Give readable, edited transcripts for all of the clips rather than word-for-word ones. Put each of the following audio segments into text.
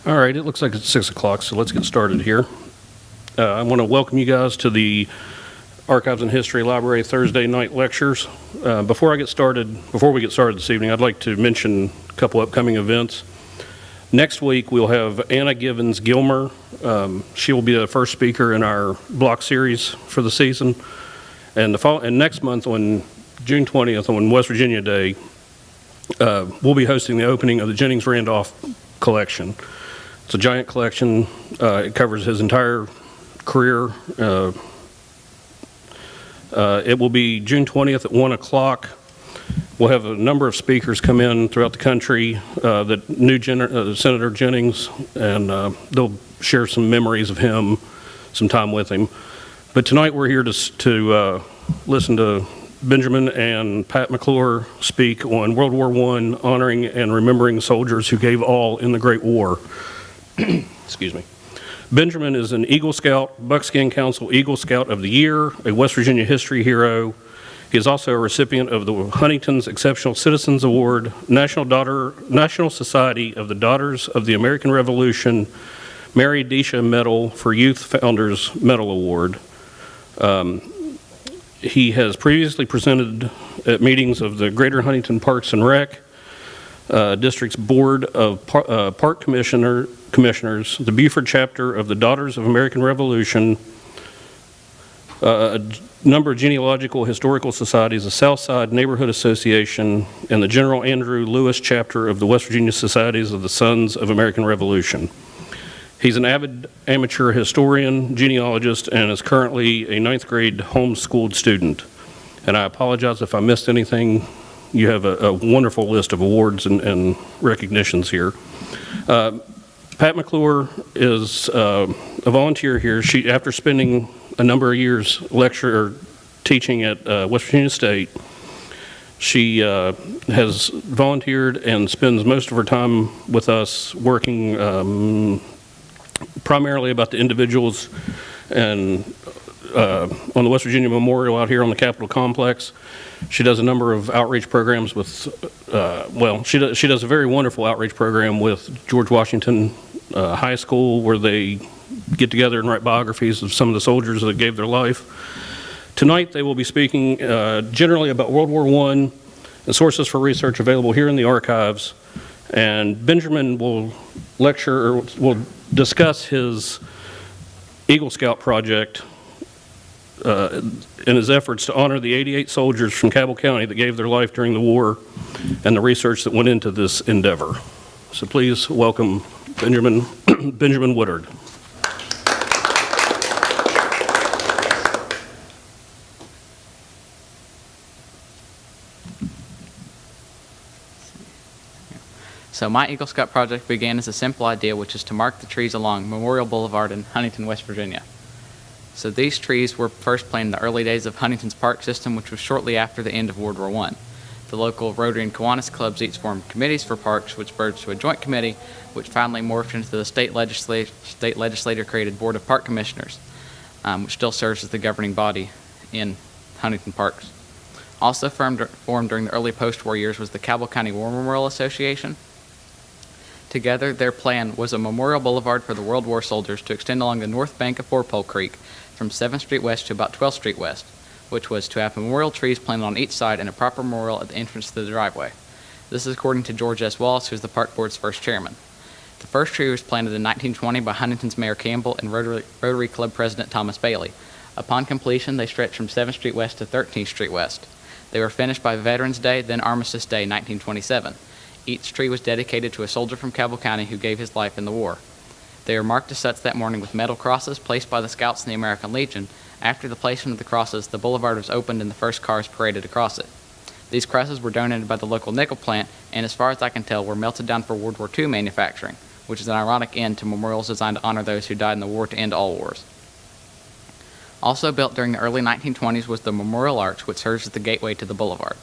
All right, it looks like it's 6 o'clock, so let's get started here. I want to welcome you guys to the Archives and History Library Thursday night lectures. Before we get started this evening, I'd like to mention a couple upcoming events. Next week, we'll have Anna Givens Gilmer. She will be the first speaker in our block series for the season. And next month, on June 20th, on West Virginia Day, we'll be hosting the opening of the Jennings Randolph collection. It's a giant collection. It covers his entire career. It will be June 20th at 1 o'clock. We'll have a number of speakers come in throughout the country, Senator Jennings, and they'll share some memories of him, some time with him. But tonight we're here to listen to Benjamin and Pat McClure speak on World War I, honoring and remembering soldiers who gave all in the Great War. Excuse me. Benjamin is an Eagle Scout, Buckskin Council Eagle Scout of the Year, a West Virginia history hero. He is also a recipient of the Huntington's Exceptional Citizens Award, National Society of the Daughters of the American Revolution, Mary Desha Medal for Youth Founders Medal Award. He has previously presented at meetings of the Greater Huntington Parks and Rec District's Board of Park Commissioners, the Beaufort chapter of the Daughters of American Revolution, a number of genealogical historical societies, the Southside Neighborhood Association, and the General Andrew Lewis chapter of the West Virginia Societies of the Sons of American Revolution. He's an avid amateur historian, genealogist, and is currently a 9th grade homeschooled student. And I apologize if I missed anything. You have a wonderful list of awards and recognitions here. Pat McClure is a volunteer here. After spending a number of years teaching at West Virginia State, she has volunteered and spends most of her time with us working primarily about the individuals and on the West Virginia Memorial out here on the Capitol Complex. She does a number of outreach programs with, she does a very wonderful outreach program with George Washington High School, where they get together and write biographies of some of the soldiers that gave their life. Tonight they will be speaking generally about World War I and sources for research available here in the archives. And Benjamin will will discuss his Eagle Scout project in his efforts to honor the 88 soldiers from Cabell County that gave their life during the war and the research that went into this endeavor. So please welcome Benjamin Woodard. So my Eagle Scout project began as a simple idea, which is to mark the trees along Memorial Boulevard in Huntington, West Virginia. So these trees were first planted in the early days of Huntington's park system, which was shortly after the end of World War I. The local Rotary and Kiwanis clubs each formed committees for parks, which merged to a joint committee, which finally morphed into the state legislature-created Board of Park Commissioners, which still serves as the governing body in Huntington parks. Also formed during the early post-war years was the Cabell County War Memorial Association. Together, their plan was a memorial boulevard for the World War soldiers to extend along the north bank of Fourpole Creek from 7th Street West to about 12th Street West, which was to have memorial trees planted on each side and a proper memorial at the entrance to the driveway. This is according to George S. Wallace, who is the Park Board's first chairman. The first tree was planted in 1920 by Huntington's Mayor Campbell and Rotary Club President Thomas Bailey. Upon completion, they stretched from 7th Street West to 13th Street West. They were finished by Veterans Day, then Armistice Day, 1927. Each tree was dedicated to a soldier from Cabell County who gave his life in the war. They were marked as such that morning with metal crosses placed by the Scouts in the American Legion. After the placement of the crosses, the boulevard was opened and the first cars paraded across it. These crosses were donated by the local nickel plant and, as far as I can tell, were melted down for World War II manufacturing, which is an ironic end to memorials designed to honor those who died in the war to end all wars. Also built during the early 1920s was the Memorial Arch, which serves as the gateway to the boulevard.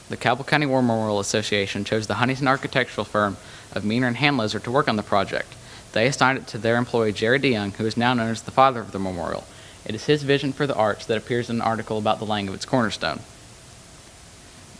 The Cabell County War Memorial Association chose the Huntington architectural firm of Meaner and Hanloser to work on the project. They assigned it to their employee Jerry DeYoung, who is now known as the father of the memorial. It is his vision for the arch that appears in an article about the laying of its cornerstone.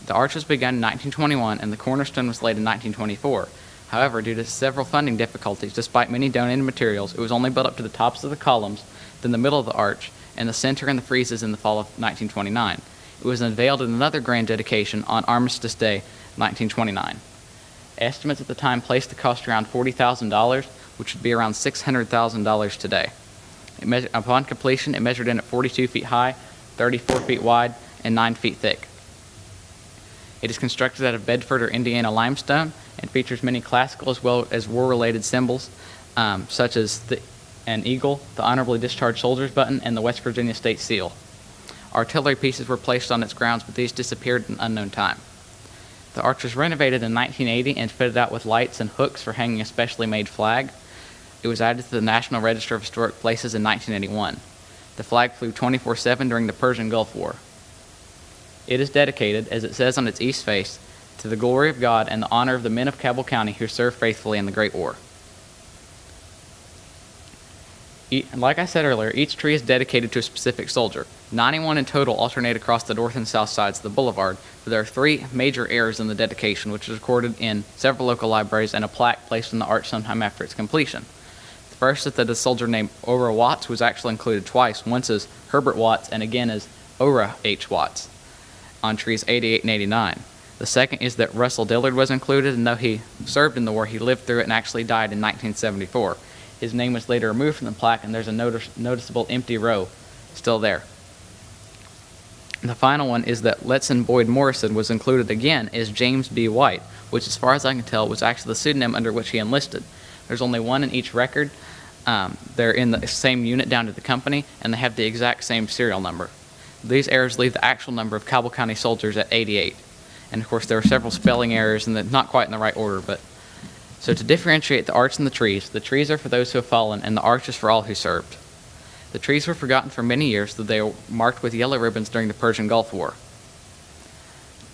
The arch was begun in 1921 and the cornerstone was laid in 1924. However, due to several funding difficulties, despite many donated materials, it was only built up to the tops of the columns, then the middle of the arch, and the center and the friezes in the fall of 1929. It was unveiled in another grand dedication on Armistice Day, 1929. Estimates at the time placed the cost around $40,000, which would be around $600,000 today. Upon completion, it measured in at 42 feet high, 34 feet wide, and 9 feet thick. It is constructed out of Bedford or Indiana limestone and features many classical as well as war-related symbols, such as an eagle, the Honorably Discharged Soldier's button, and the West Virginia State Seal. Artillery pieces were placed on its grounds, but these disappeared in unknown time. The arch was renovated in 1980 and fitted out with lights and hooks for hanging a specially made flag. It was added to the National Register of Historic Places in 1981. The flag flew 24/7 during the Persian Gulf War. It is dedicated, as it says on its east face, to the glory of God and the honor of the men of Cabell County who served faithfully in the Great War. Like I said earlier, each tree is dedicated to a specific soldier. 91 in total alternate across the north and south sides of the boulevard, but there are 3 major errors in the dedication, which is recorded in several local libraries and a plaque placed in the arch sometime after its completion. The first is that a soldier named Ora Watts was actually included twice, once as Herbert Watts and again as Ora H. Watts on trees 88 and 89. The second is that Russell Dillard was included, and though he served in the war, he lived through it and actually died in 1974. His name was later removed from the plaque, and there's a noticeable empty row still there. The final one is that Letson Boyd Morrison was included again as James B. White, which, as far as I can tell, was actually the pseudonym under which he enlisted. There's only one in each record. They're in the same unit down to the company, and they have the exact same serial number. These errors leave the actual number of Cabell County soldiers at 88. And, of course, there are several spelling errors, and they're not quite in the right order, but... So to differentiate the arch and the trees are for those who have fallen, and the arch is for all who served. The trees were forgotten for many years, though they were marked with yellow ribbons during the Persian Gulf War.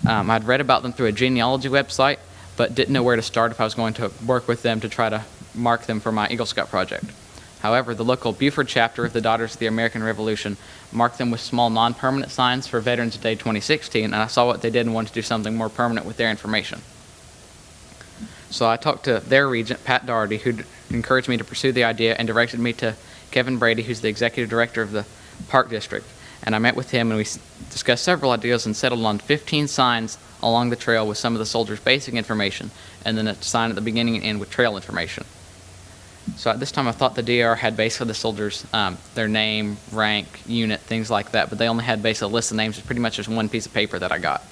I'd read about them through a genealogy website, but didn't know where to start if I was going to work with them to try to mark them for my Eagle Scout project. However, the local Beaufort chapter of the Daughters of the American Revolution marked them with small non-permanent signs for Veterans Day 2016, and I saw what they did and wanted to do something more permanent with their information. So I talked to their regent, Pat Doherty, who encouraged me to pursue the idea and directed me to Kevin Brady, who's the executive director of the Park District. And I met with him, and we discussed several ideas and settled on 15 signs along the trail with some of the soldiers' basic information, and then a sign at the beginning and end with trail information. So at this time, I thought the DR had basically the soldiers, their name, rank, unit, things like that, but they only had basically a list of names. It's pretty much just one piece of paper that I got.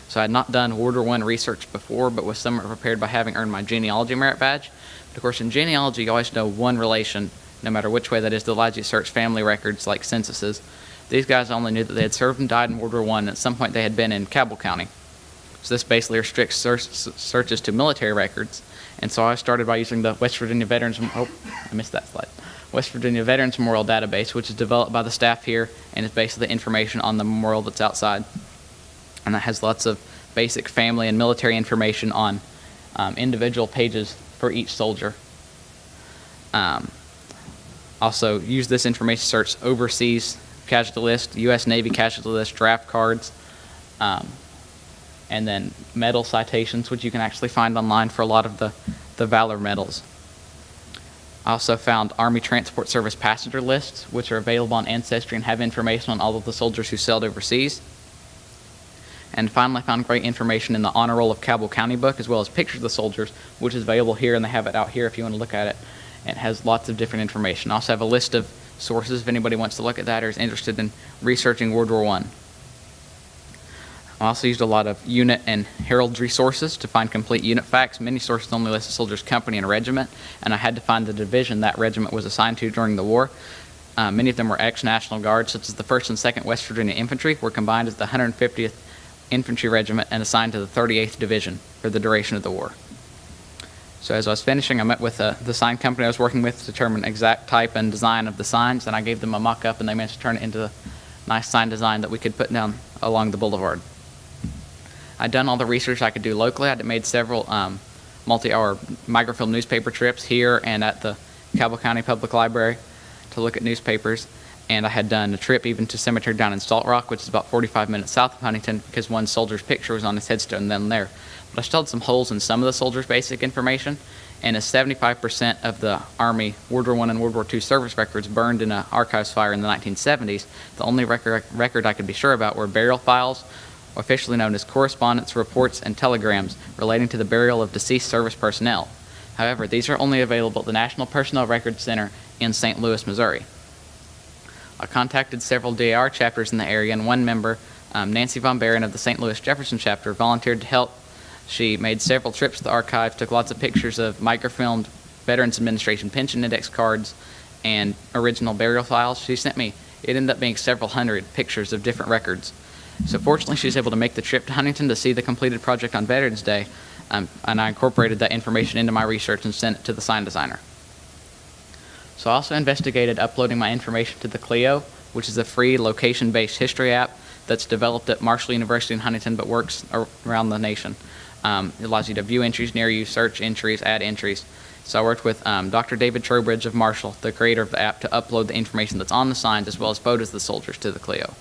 So I had not done World War I research before, but was somewhat prepared by having earned my genealogy merit badge. But of course, in genealogy, you always know one relation, no matter which way that is, that allows you to search family records like censuses. These guys only knew that they had served and died in World War I, and at some point they had been in Cabell County. So this basically restricts searches to military records. And so I started by using the West Virginia Veterans Memorial Database, which is developed by the staff here, and is basically the information on the memorial that's outside. And that has lots of basic family and military information on individual pages for each soldier. Also use this information to search overseas casualty list, U.S. Navy casualty list, draft cards, and then medal citations, which you can actually find online for a lot of the Valor medals. I also found Army Transport Service passenger lists, which are available on Ancestry and have information on all of the soldiers who sailed overseas. And finally, I found great information in the Honor Roll of Cabell County book, as well as pictures of the soldiers, which is available here, and they have it out here if you want to look at it. And it has lots of different information. I also have a list of sources if anybody wants to look at that or is interested in researching World War I. I also used a lot of unit and heraldry sources to find complete unit facts. Many sources only list a soldier's company and regiment, and I had to find the division that regiment was assigned to during the war. Many of them were ex-National Guard, such as the 1st and 2nd West Virginia Infantry, were combined as the 150th Infantry Regiment and assigned to the 38th Division for the duration of the war. So as I was finishing, I met with the sign company I was working with to determine exact type and design of the signs, and I gave them a mock-up, and they managed to turn it into a nice sign design that we could put down along the boulevard. I'd done all the research I could do locally. I'd made several multi-hour microfilm newspaper trips here and at the Cabell County Public Library to look at newspapers. and I had done a trip even to cemetery down in Salt Rock, which is about 45 minutes south of Huntington, because one soldier's picture was on his headstone then and there. But I still had some holes in some of the soldiers' basic information, and as 75% of the Army World War I and World War II service records burned in an archives fire in the 1970s, the only record I could be sure about were burial files, officially known as correspondence, reports, and telegrams relating to the burial of deceased service personnel. However, these are only available at the National Personnel Records Center in St. Louis, Missouri. I contacted several DAR chapters in the area, and one member, Nancy Von Barron of the St. Louis Jefferson chapter, volunteered to help. She made several trips to the archives, took lots of pictures of microfilmed Veterans Administration pension index cards and original burial files. She sent me, it ended up being several hundred pictures of different records. So fortunately, she was able to make the trip to Huntington to see the completed project on Veterans Day, and I incorporated that information into my research and sent it to the sign designer. So I also investigated uploading my information to the Clio, which is a free location-based history app that's developed at Marshall University in Huntington but works around the nation. It allows you to view entries near you, search entries, add entries. So I worked with Dr. David Trowbridge of Marshall, the creator of the app, to upload the information that's on the signs as well as photos of the soldiers to the Clio.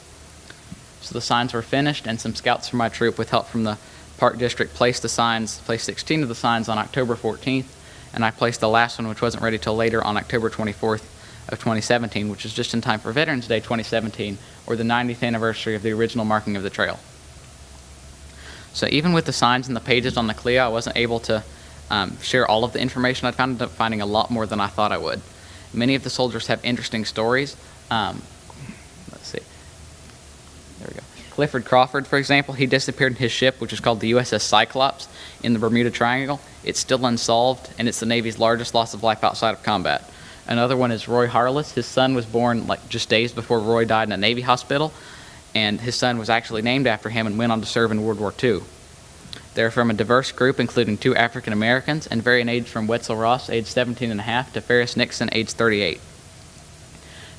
So the signs were finished, and some scouts from my troop, with help from the Park District, placed 16 of the signs on October 14th, and I placed the last one, which wasn't ready till later, on October 24th of 2017, which is just in time for Veterans Day 2017, or the 90th anniversary of the original marking of the trail. So even with the signs and the pages on the Clio, I wasn't able to share all of the information. I found up finding a lot more than I thought I would. Many of the soldiers have interesting stories. Let's see. There we go. Clifford Crawford, for example, he disappeared in his ship, which is called the USS Cyclops, in the Bermuda Triangle. It's still unsolved, and it's the Navy's largest loss of life outside of combat. Another one is Roy Harless. His son was born just days before Roy died in a Navy hospital, and his son was actually named after him and went on to serve in World War II. They're from a diverse group, including 2 African Americans, and vary in age from Wetzel Ross, age 17 and a half, to Ferris Nixon, age 38.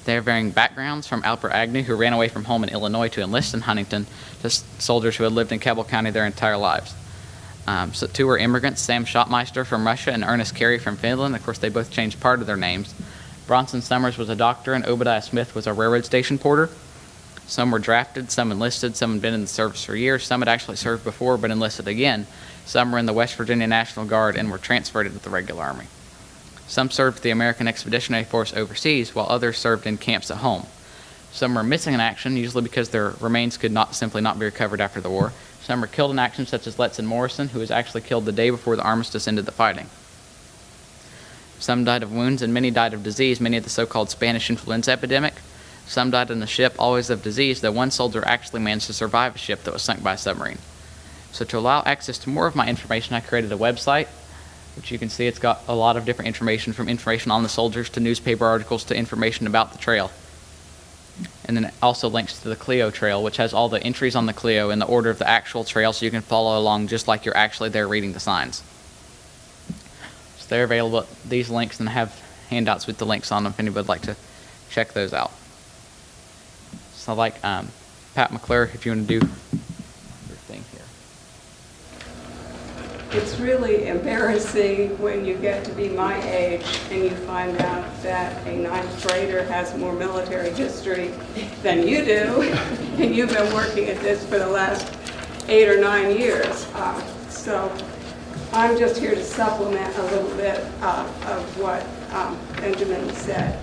They have varying backgrounds, from Alfred Agnew, who ran away from home in Illinois to enlist in Huntington, to soldiers who had lived in Cabell County their entire lives. So 2 were immigrants, Sam Schottmeister from Russia and Ernest Carey from Finland. Of course, they both changed part of their names. Bronson Summers was a doctor, and Obadiah Smith was a railroad station porter. Some were drafted, some enlisted, some had been in the service for years, some had actually served before but enlisted again. Some were in the West Virginia National Guard and were transferred into the regular Army. Some served the American Expeditionary Force overseas, while others served in camps at home. Some were missing in action, usually because their remains could simply not be recovered after the war. Some were killed in action, such as Letson Morrison, who was actually killed the day before the armistice ended the fighting. Some died of wounds, and many died of disease, many of the so-called Spanish influenza epidemic. Some died in the ship, always of disease, though one soldier actually managed to survive a ship that was sunk by a submarine. So to allow access to more of my information, I created a website, which you can see it's got a lot of different information, from information on the soldiers to newspaper articles to information about the trail. And then it also links to the Clio trail, which has all the entries on the Clio in the order of the actual trail, so you can follow along just like you're actually there reading the signs. So they're available at these links, and I have handouts with the links on them if anybody would like to check those out. So like Pat McClure, if you want to do your thing here. It's really embarrassing when you get to be my age and you find out that a 9th grader has more military history than you do, and you've been working at this for the last 8 or 9 years. So I'm just here to supplement a little bit of what Benjamin said.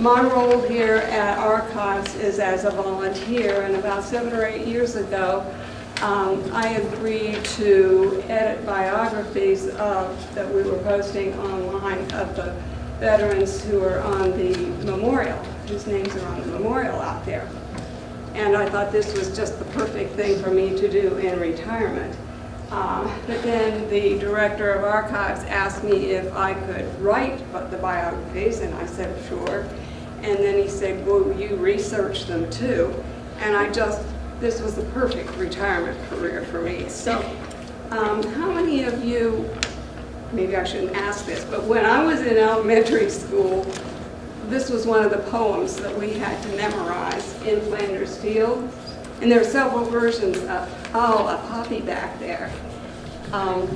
My role here at Archives is as a volunteer, and about 7 or 8 years ago, I agreed to edit biographies that we were posting online of the veterans who are on the memorial, whose names are on the memorial out there. And I thought this was just the perfect thing for me to do in retirement. But then the director of Archives asked me if I could write the biographies, and I said, sure. And then he said, will you research them too? And this was the perfect retirement career for me. So how many of you, maybe I shouldn't ask this, but when I was in elementary school, this was one of the poems that we had to memorize, In Flanders Field. And there are several versions of, a puppy back there.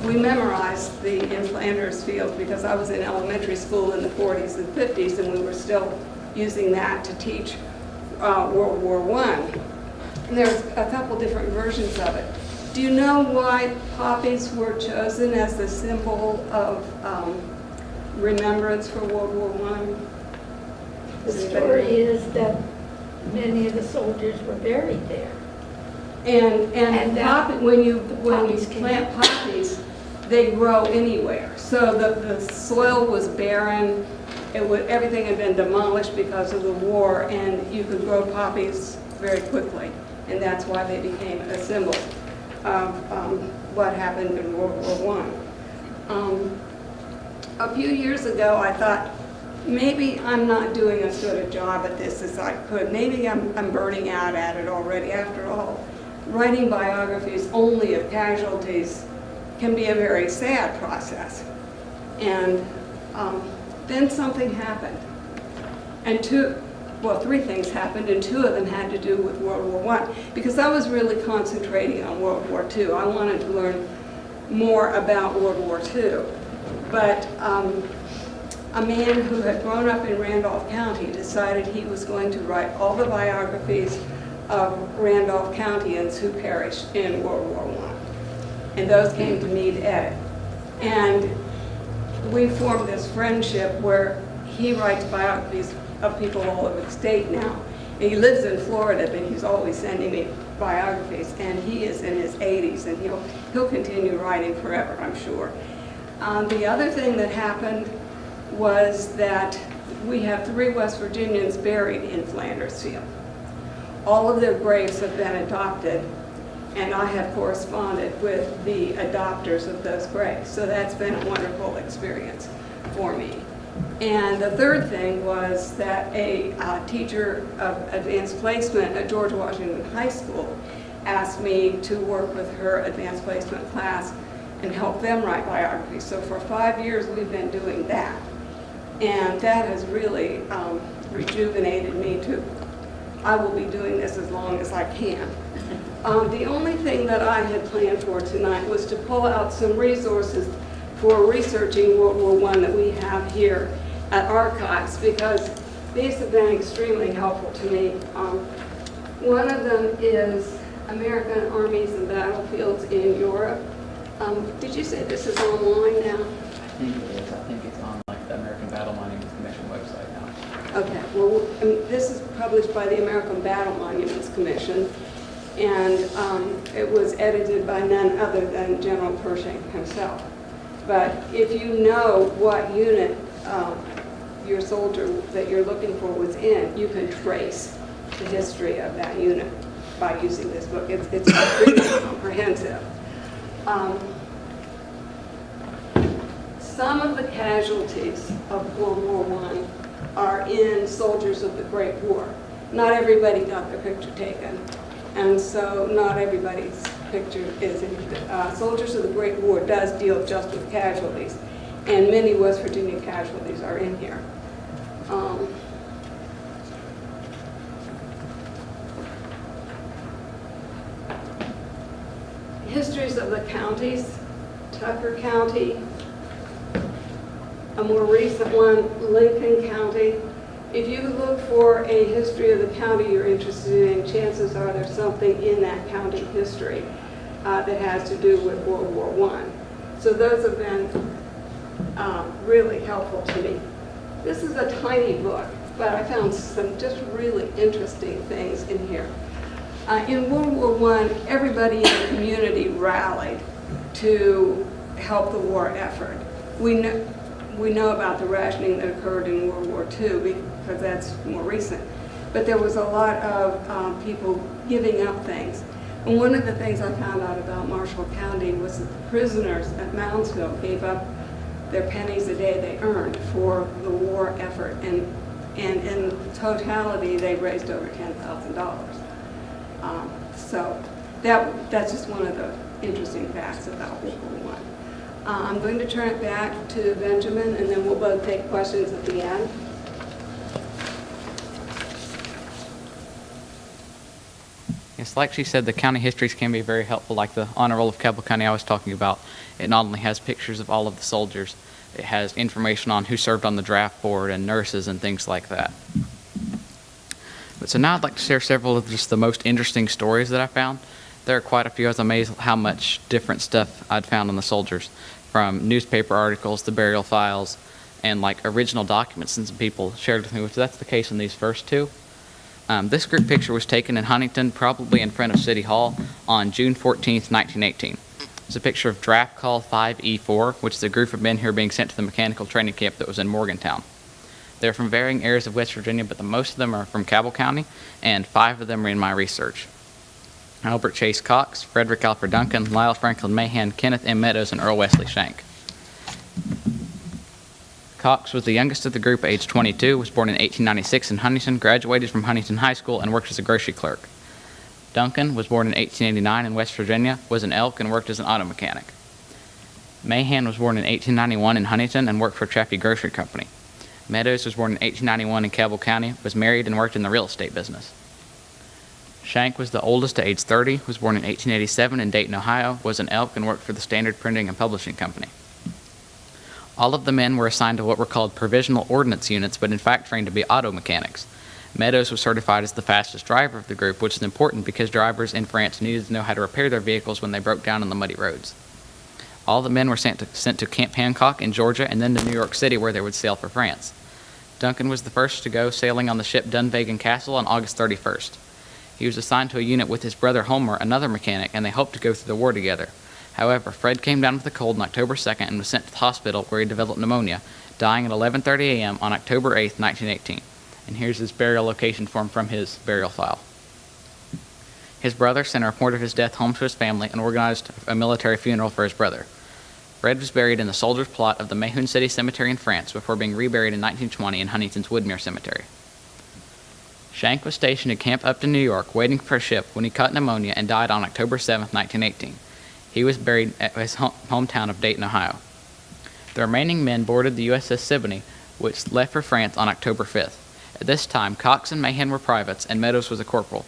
We memorized the In Flanders Field because I was in elementary school in the 40s and 50s, and we were still using that to teach World War I. And there's a couple different versions of it. Do you know why poppies were chosen as the symbol of remembrance for World War I? The story is that many of the soldiers were buried there. And when you poppies came plant poppies, they grow anywhere. So the soil was barren. Everything had been demolished because of the war, and you could grow poppies very quickly. And that's why they became a symbol of what happened in World War I. A few years ago, I thought, maybe I'm not doing as good a job at this as I could. Maybe I'm burning out at it already. After all, writing biographies only of casualties can be a very sad process. And then something happened. And three things happened, and two of them had to do with World War I, because I was really concentrating on World War II. I wanted to learn more about World War II. But a man who had grown up in Randolph County decided he was going to write all the biographies of Randolph Countians who perished in World War I. And those came to me to edit. And we formed this friendship where he writes biographies of people all over the state now. And he lives in Florida, but he's always sending me biographies. And he is in his 80s, and he'll continue writing forever, I'm sure. The other thing that happened was that we have 3 West Virginians buried in Flanders Field. All of their graves have been adopted, and I have corresponded with the adopters of those graves. So that's been a wonderful experience for me. And the third thing was that a teacher of advanced placement at George Washington High School asked me to work with her advanced placement class and help them write biographies. So for 5 years we've been doing that. And that has really rejuvenated me too. I will be doing this as long as I can. The only thing that I had planned for tonight was to pull out some resources for researching World War I that we have here at Archives, because these have been extremely helpful to me. One of them is American Armies and Battlefields in Europe. Did you say this is online now? I think it is. I think it's on like the American Battle Monuments Commission website now. Okay, well, this is published by the American Battle Monuments Commission, and it was edited by none other than General Pershing himself. But if you know what unit your soldier that you're looking for was in, you can trace the history of that unit by using this book. It's pretty comprehensive. Some of the casualties of World War I are in Soldiers of the Great War. Not everybody got their picture taken, and so not everybody's picture is in. Soldiers of the Great War does deal just with casualties, and many West Virginia casualties are in here. Histories of the counties, Tucker County, a more recent one, Lincoln County. If you look for a history of the county you're interested in, chances are there's something in that county history that has to do with World War I. So those have been really helpful to me. This is a tiny book, but I found some just really interesting things in here. In World War I, everybody in the community rallied to help the war effort. We know about the rationing that occurred in World War II because that's more recent. But there was a lot of people giving up things. And one of the things I found out about Marshall County was that the prisoners at Moundsville gave up their pennies a day they earned for the war effort. And in totality, they raised over $10,000. So that's just one of the interesting facts about World War I. I'm going to turn it back to Benjamin, and then we'll both take questions at the end. Yes, like she said, the county histories can be very helpful, like the honor roll of Cabell County I was talking about. It not only has pictures of all of the soldiers, it has information on who served on the draft board and nurses and things like that. So now I'd like to share several of just the most interesting stories that I found. There are quite a few. I was amazed how much different stuff I'd found on the soldiers, from newspaper articles to burial files and like original documents and some people shared with me, which that's the case in these first two. This group picture was taken in Huntington, probably in front of City Hall, on June 14th, 1918. It's a picture of Draft Call 5E4, which is a group of men who are being sent to the mechanical training camp that was in Morgantown. They're from varying areas of West Virginia, but most of them are from Cabell County, and 5 of them are in my research. Albert Chase Cox, Frederick Alfred Duncan, Lyle Franklin Mahan, Kenneth M. Meadows, and Earl Wesley Shank. Cox was the youngest of the group, aged 22, was born in 1896 in Huntington, graduated from Huntington High School, and worked as a grocery clerk. Duncan was born in 1889 in West Virginia, was an Elk, and worked as an auto mechanic. Mahan was born in 1891 in Huntington and worked for Chaffee Grocery Company. Meadows was born in 1891 in Cabell County, was married, and worked in the real estate business. Shank was the oldest at age 30, was born in 1887 in Dayton, Ohio, was an Elk, and worked for the Standard Printing and Publishing Company. All of the men were assigned to what were called provisional ordnance units, but in fact trained to be auto mechanics. Meadows was certified as the fastest driver of the group, which is important because drivers in France needed to know how to repair their vehicles when they broke down on the muddy roads. All the men were sent to Camp Hancock in Georgia and then to New York City, where they would sail for France. Duncan was the first to go sailing on the ship Dunvegan Castle on August 31st. He was assigned to a unit with his brother Homer, another mechanic, and they hoped to go through the war together. However, Fred came down with a cold on October 2nd and was sent to the hospital where he developed pneumonia, dying at 11:30 a.m. on October 8th, 1918. And here's his burial location form from his burial file. His brother sent a report of his death home to his family and organized a military funeral for his brother. Fred was buried in the soldiers' plot of the Mahon City Cemetery in France before being reburied in 1920 in Huntington's Woodmere Cemetery. Shank was stationed at Camp Upton, New York, waiting for a ship when he caught pneumonia and died on October 7, 1918. He was buried at his hometown of Dayton, Ohio. The remaining men boarded the USS Siboney, which left for France on October 5th. At this time, Cox and Mahan were privates, and Meadows was a corporal.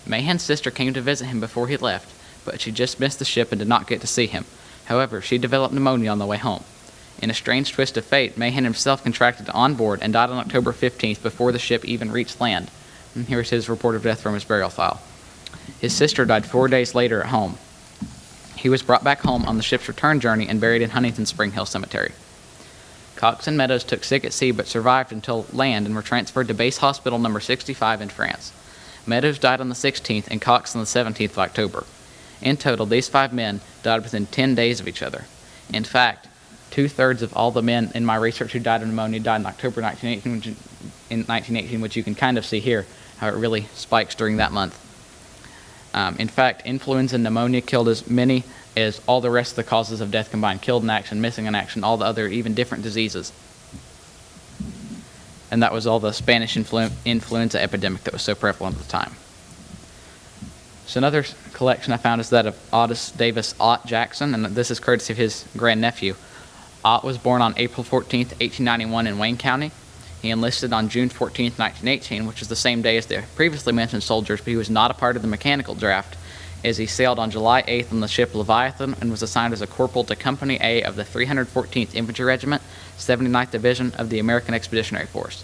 Mahan's sister came to visit him before he left, but she just missed the ship and did not get to see him. However, she developed pneumonia on the way home. In a strange twist of fate, Mahan himself contracted it on board and died on October 15th before the ship even reached land. And here's his report of death from his burial file. His sister died 4 days later at home. He was brought back home on the ship's return journey and buried in Huntington Spring Hill Cemetery. Cox and Meadows took sick at sea but survived until land and were transferred to Base Hospital No. 65 in France. Meadows died on the 16th and Cox on the 17th of October. In total, these 5 men died within 10 days of each other. In fact, 2/3 of all the men in my research who died of pneumonia died in October 1918, which you can kind of see here, how it really spikes during that month. In fact, influenza and pneumonia killed as many as all the rest of the causes of death combined, killed in action, missing in action, all the other even different diseases. And that was all the Spanish influenza epidemic that was so prevalent at the time. So another collection I found is that of Otis Davis Ott Jackson, and this is courtesy of his grandnephew. Ott was born on April 14th, 1891 in Wayne County. He enlisted on June 14th, 1918, which is the same day as the previously mentioned soldiers, but he was not a part of the mechanical draft, as he sailed on July 8th on the ship Leviathan and was assigned as a corporal to Company A of the 314th Infantry Regiment, 79th Division of the American Expeditionary Force.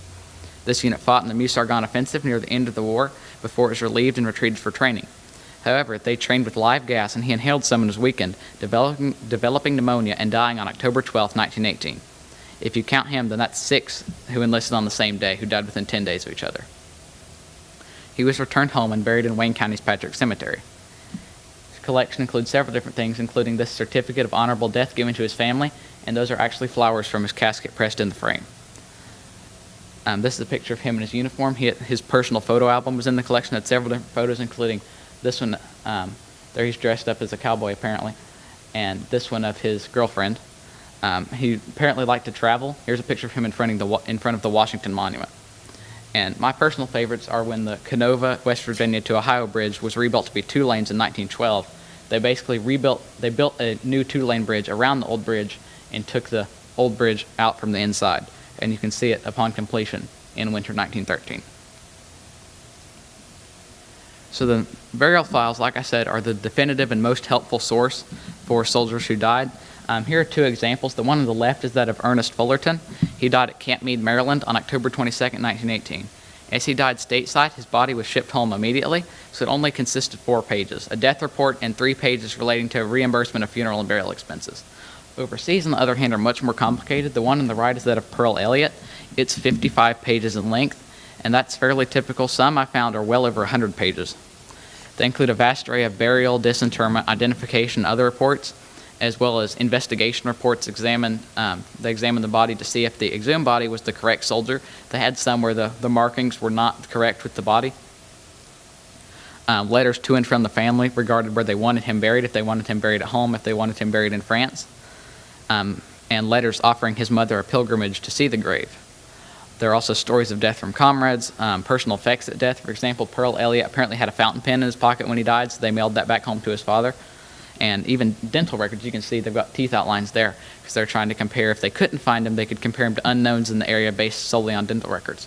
This unit fought in the Meuse-Argonne Offensive near the end of the war before it was relieved and retreated for training. However, they trained with live gas and he inhaled some and was weakened, developing pneumonia and dying on October 12, 1918. If you count him, then that's 6 who enlisted on the same day, who died within 10 days of each other. He was returned home and buried in Wayne County's Patrick Cemetery. His collection includes several different things, including this certificate of honorable death given to his family, and those are actually flowers from his casket pressed in the frame. This is a picture of him in his uniform. His personal photo album was in the collection. It had several different photos, including this one. There he's dressed up as a cowboy, apparently, and this one of his girlfriend. He apparently liked to travel. Here's a picture of him in front of the Washington Monument. And my personal favorites are when the Canova, West Virginia to Ohio bridge was rebuilt to be 2 lanes in 1912. They basically built a new 2-lane bridge around the old bridge and took the old bridge out from the inside. And you can see it upon completion in winter 1913. So the burial files, like I said, are the definitive and most helpful source for soldiers who died. Here are 2 examples. The one on the left is that of Ernest Fullerton. He died at Camp Meade, Maryland on October 22, 1918. As he died stateside, his body was shipped home immediately, so it only consisted of 4 pages, a death report and 3 pages relating to reimbursement of funeral and burial expenses. Overseas, on the other hand, are much more complicated. The one on the right is that of Pearl Elliott. It's 55 pages in length, and that's fairly typical. Some I found are well over 100 pages. They include a vast array of burial, disinterment, identification, and other reports, as well as investigation reports. They examined the body to see if the exhumed body was the correct soldier. They had some where the markings were not correct with the body. Letters to and from the family regarded where they wanted him buried, if they wanted him buried at home, if they wanted him buried in France, and letters offering his mother a pilgrimage to see the grave. There are also stories of death from comrades, personal effects at death. For example, Pearl Elliott apparently had a fountain pen in his pocket when he died, so they mailed that back home to his father. And even dental records, you can see they've got teeth outlines there because they're trying to compare. If they couldn't find him, they could compare him to unknowns in the area based solely on dental records.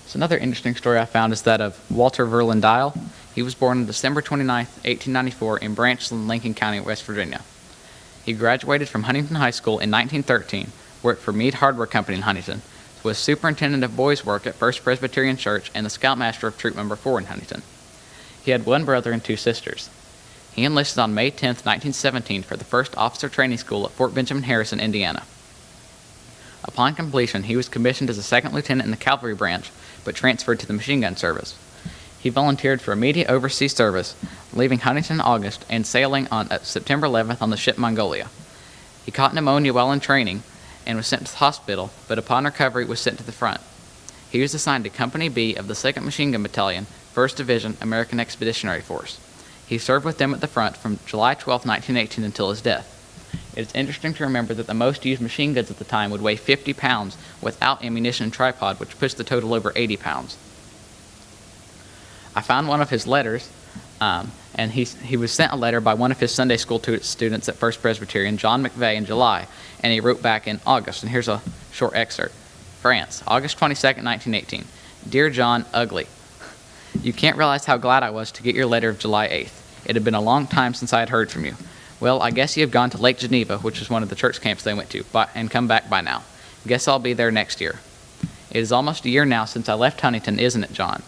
So another interesting story I found is that of Walter Verlin Dial. He was born on December 29, 1894 in Branchland, Lincoln County, West Virginia. He graduated from Huntington High School in 1913, worked for Meade Hardware Company in Huntington, was superintendent of boys' work at First Presbyterian Church, and the scoutmaster of Troop Number 4 in Huntington. He had 1 brother and 2 sisters. He enlisted on May 10, 1917 for the 1st Officer Training School at Fort Benjamin Harrison, Indiana. Upon completion, he was commissioned as a 2nd lieutenant in the cavalry branch, but transferred to the machine gun service. He volunteered for immediate overseas service, leaving Huntington in August and sailing on September 11th on the ship Mongolia. He caught pneumonia while in training and was sent to the hospital, but upon recovery was sent to the front. He was assigned to Company B of the 2nd Machine Gun Battalion, 1st Division, American Expeditionary Force. He served with them at the front from July 12, 1918 until his death. It is interesting to remember that the most used machine guns at the time would weigh 50 pounds without ammunition and tripod, which puts the total over 80 pounds. I found one of his letters, and he was sent a letter by one of his Sunday school students at First Presbyterian, John McVeigh, in July, and he wrote back in August, and here's a short excerpt. France, August 22nd, 1918. Dear John, ugly. You can't realize how glad I was to get your letter of July 8th. It had been a long time since I had heard from you. Well, I guess you have gone to Lake Geneva, which is one of the church camps they went to, and come back by now. Guess I'll be there next year. It is almost a year now since I left Huntington, isn't it, John?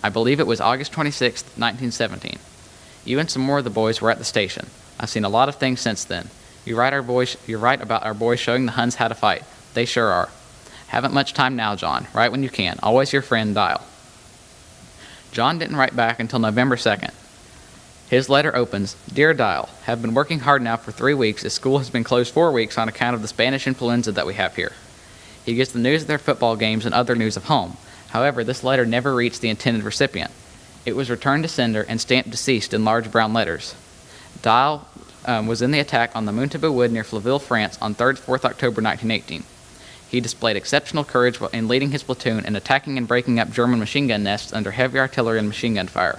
I believe it was August 26th, 1917. You and some more of the boys were at the station. I've seen a lot of things since then. You're right about our boys showing the Huns how to fight. They sure are. Haven't much time now, John. Write when you can. Always your friend, Dial. John didn't write back until November 2nd. His letter opens, Dear Dial, have been working hard now for 3 weeks as school has been closed 4 weeks on account of the Spanish influenza that we have here. He gets the news of their football games and other news of home. However, this letter never reached the intended recipient. It was returned to sender and stamped deceased in large brown letters. Dial was in the attack on the Muntaba Wood near Flaville, France on 3rd 4th October 1918. He displayed exceptional courage in leading his platoon in attacking and breaking up German machine gun nests under heavy artillery and machine gun fire.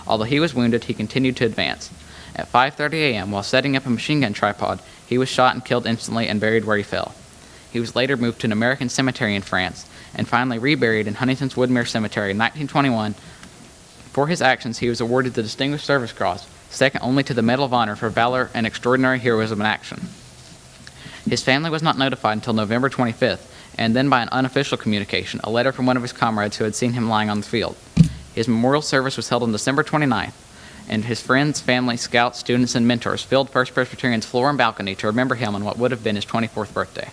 Although he was wounded, he continued to advance. At 5:30 a.m., while setting up a machine gun tripod, he was shot and killed instantly and buried where he fell. He was later moved to an American cemetery in France and finally reburied in Huntington's Woodmere Cemetery in 1921. For his actions, he was awarded the Distinguished Service Cross, second only to the Medal of Honor for valor and extraordinary heroism in action. His family was not notified until November 25th, and then by an unofficial communication, a letter from one of his comrades who had seen him lying on the field. His memorial service was held on December 29th, and his friends, family, scouts, students, and mentors filled First Presbyterian's floor and balcony to remember him on what would have been his 24th birthday.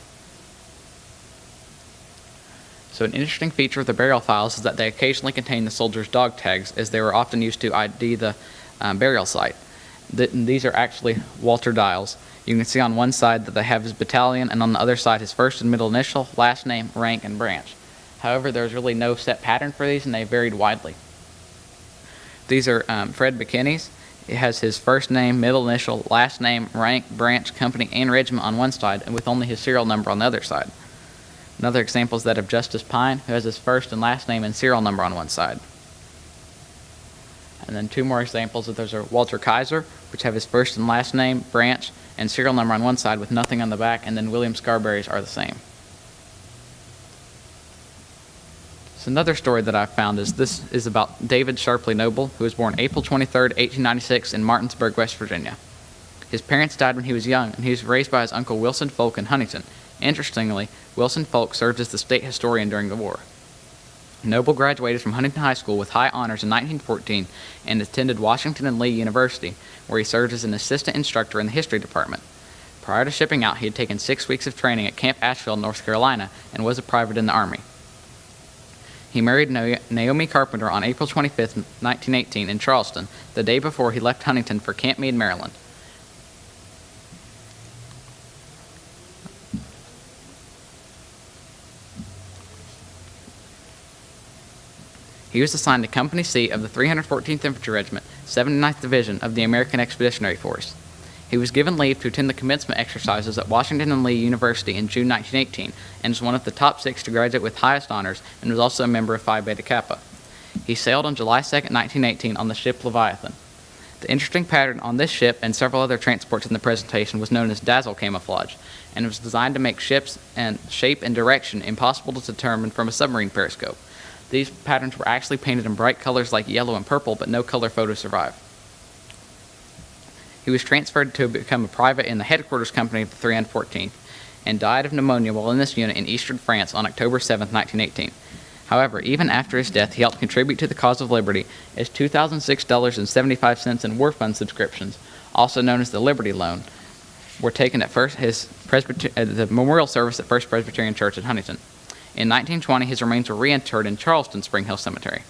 So an interesting feature of the burial files is that they occasionally contain the soldiers' dog tags, as they were often used to ID the burial site. These are actually Walter Dial's. You can see on one side that they have his battalion, and on the other side his first and middle initial, last name, rank, and branch. However, there's really no set pattern for these, and they varied widely. These are Fred McKinney's. It has his first name, middle initial, last name, rank, branch, company, and regiment on one side, and with only his serial number on the other side. Another example is that of Justice Pine, who has his first and last name and serial number on one side. And then 2 more examples of those are Walter Kaiser, which have his first and last name, branch, and serial number on one side with nothing on the back, and then William Scarberry's are the same. So another story that I found is about David Sharpley Noble, who was born April 23rd, 1896 in Martinsburg, West Virginia. His parents died when he was young, and he was raised by his uncle Wilson Folk in Huntington. Interestingly, Wilson Folk served as the state historian during the war. Noble graduated from Huntington High School with high honors in 1914 and attended Washington and Lee University, where he served as an assistant instructor in the history department. Prior to shipping out, he had taken 6 weeks of training at Camp Asheville, North Carolina, and was a private in the Army. He married Naomi Carpenter on April 25, 1918, in Charleston, the day before he left Huntington for Camp Meade, Maryland. He was assigned to Company C of the 314th Infantry Regiment, 79th Division of the American Expeditionary Force. He was given leave to attend the commencement exercises at Washington and Lee University in June 1918 and was one of the top 6 to graduate with highest honors and was also a member of Phi Beta Kappa. He sailed on July 2, 1918 on the ship Leviathan. The interesting pattern on this ship and several other transports in the presentation was known as dazzle camouflage, and it was designed to make ships and shape and direction impossible to determine from a submarine periscope. These patterns were actually painted in bright colors like yellow and purple, but no color photos survive. He was transferred to become a private in the headquarters company of the 314th and died of pneumonia while in this unit in eastern France on October 7, 1918. However, even after his death, he helped contribute to the cause of liberty as $2,006.75 in war fund subscriptions, also known as the Liberty Loan, were taken at the memorial service at First Presbyterian Church in Huntington. In 1920, his remains were reinterred in Charleston Spring Hill Cemetery.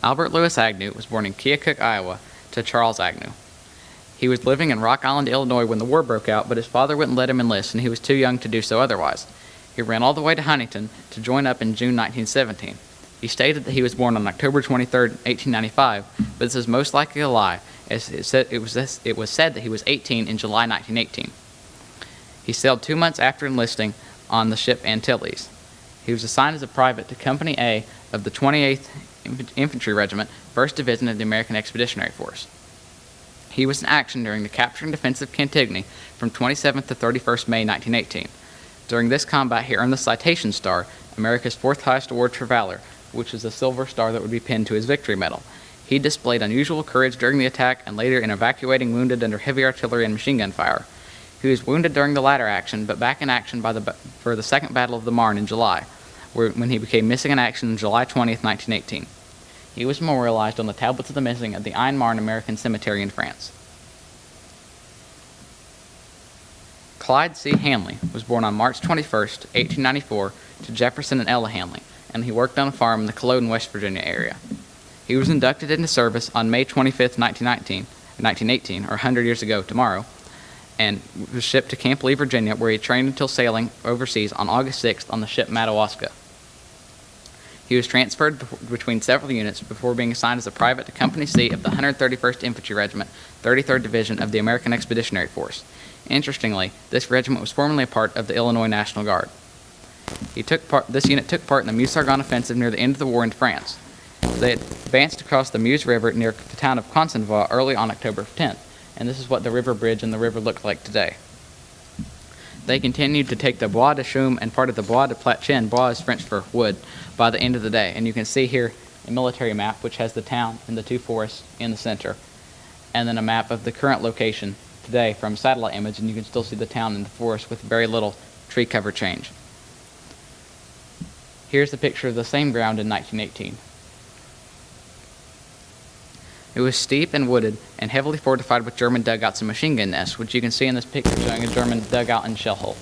Albert Lewis Agnew was born in Keokuk, Iowa, to Charles Agnew. He was living in Rock Island, Illinois when the war broke out, but his father wouldn't let him enlist, and he was too young to do so otherwise. He ran all the way to Huntington to join up in June 1917. He stated that he was born on October 23, 1895, but this is most likely a lie, as it was said that he was 18 in July 1918. He sailed 2 months after enlisting on the ship Antilles. He was assigned as a private to Company A of the 28th Infantry Regiment, 1st Division of the American Expeditionary Force. He was in action during the capture and defense of Cantigny from 27th to 31st May 1918. During this combat, he earned the Citation Star, America's 4th highest award for valor, which is a silver star that would be pinned to his Victory Medal. He displayed unusual courage during the attack and later in evacuating wounded under heavy artillery and machine gun fire. He was wounded during the latter action, but back in action for the Second Battle of the Marne in July, when he became missing in action on July 20th, 1918. He was memorialized on the Tablets of the Missing at the Ain Marne American Cemetery in France. Clyde C. Hanley was born on March 21, 1894, to Jefferson and Ella Hanley, and he worked on a farm in the Culloden, West Virginia area. He was inducted into service on May 25, 1918, or 100 years ago tomorrow, and was shipped to Camp Lee, Virginia, where he trained until sailing overseas on August 6th on the ship Madawaska. He was transferred between several units before being assigned as a private to Company C of the 131st Infantry Regiment, 33rd Division of the American Expeditionary Force. Interestingly, this regiment was formerly a part of the Illinois National Guard. This unit took part in the Meuse-Argonne offensive near the end of the war in France. They advanced across the Meuse River near the town of Consenvoix early on October 10th, and this is what the river bridge and the river look like today. They continued to take the Bois de Chaume and part of the Bois de Platchen, Bois is French for wood, by the end of the day. And you can see here a military map which has the town and the 2 forests in the center, and then a map of the current location today from satellite image, and you can still see the town and the forest with very little tree cover change. Here's a picture of the same ground in 1918. It was steep and wooded and heavily fortified with German dugouts and machine gun nests, which you can see in this picture showing a German dugout and shell hole.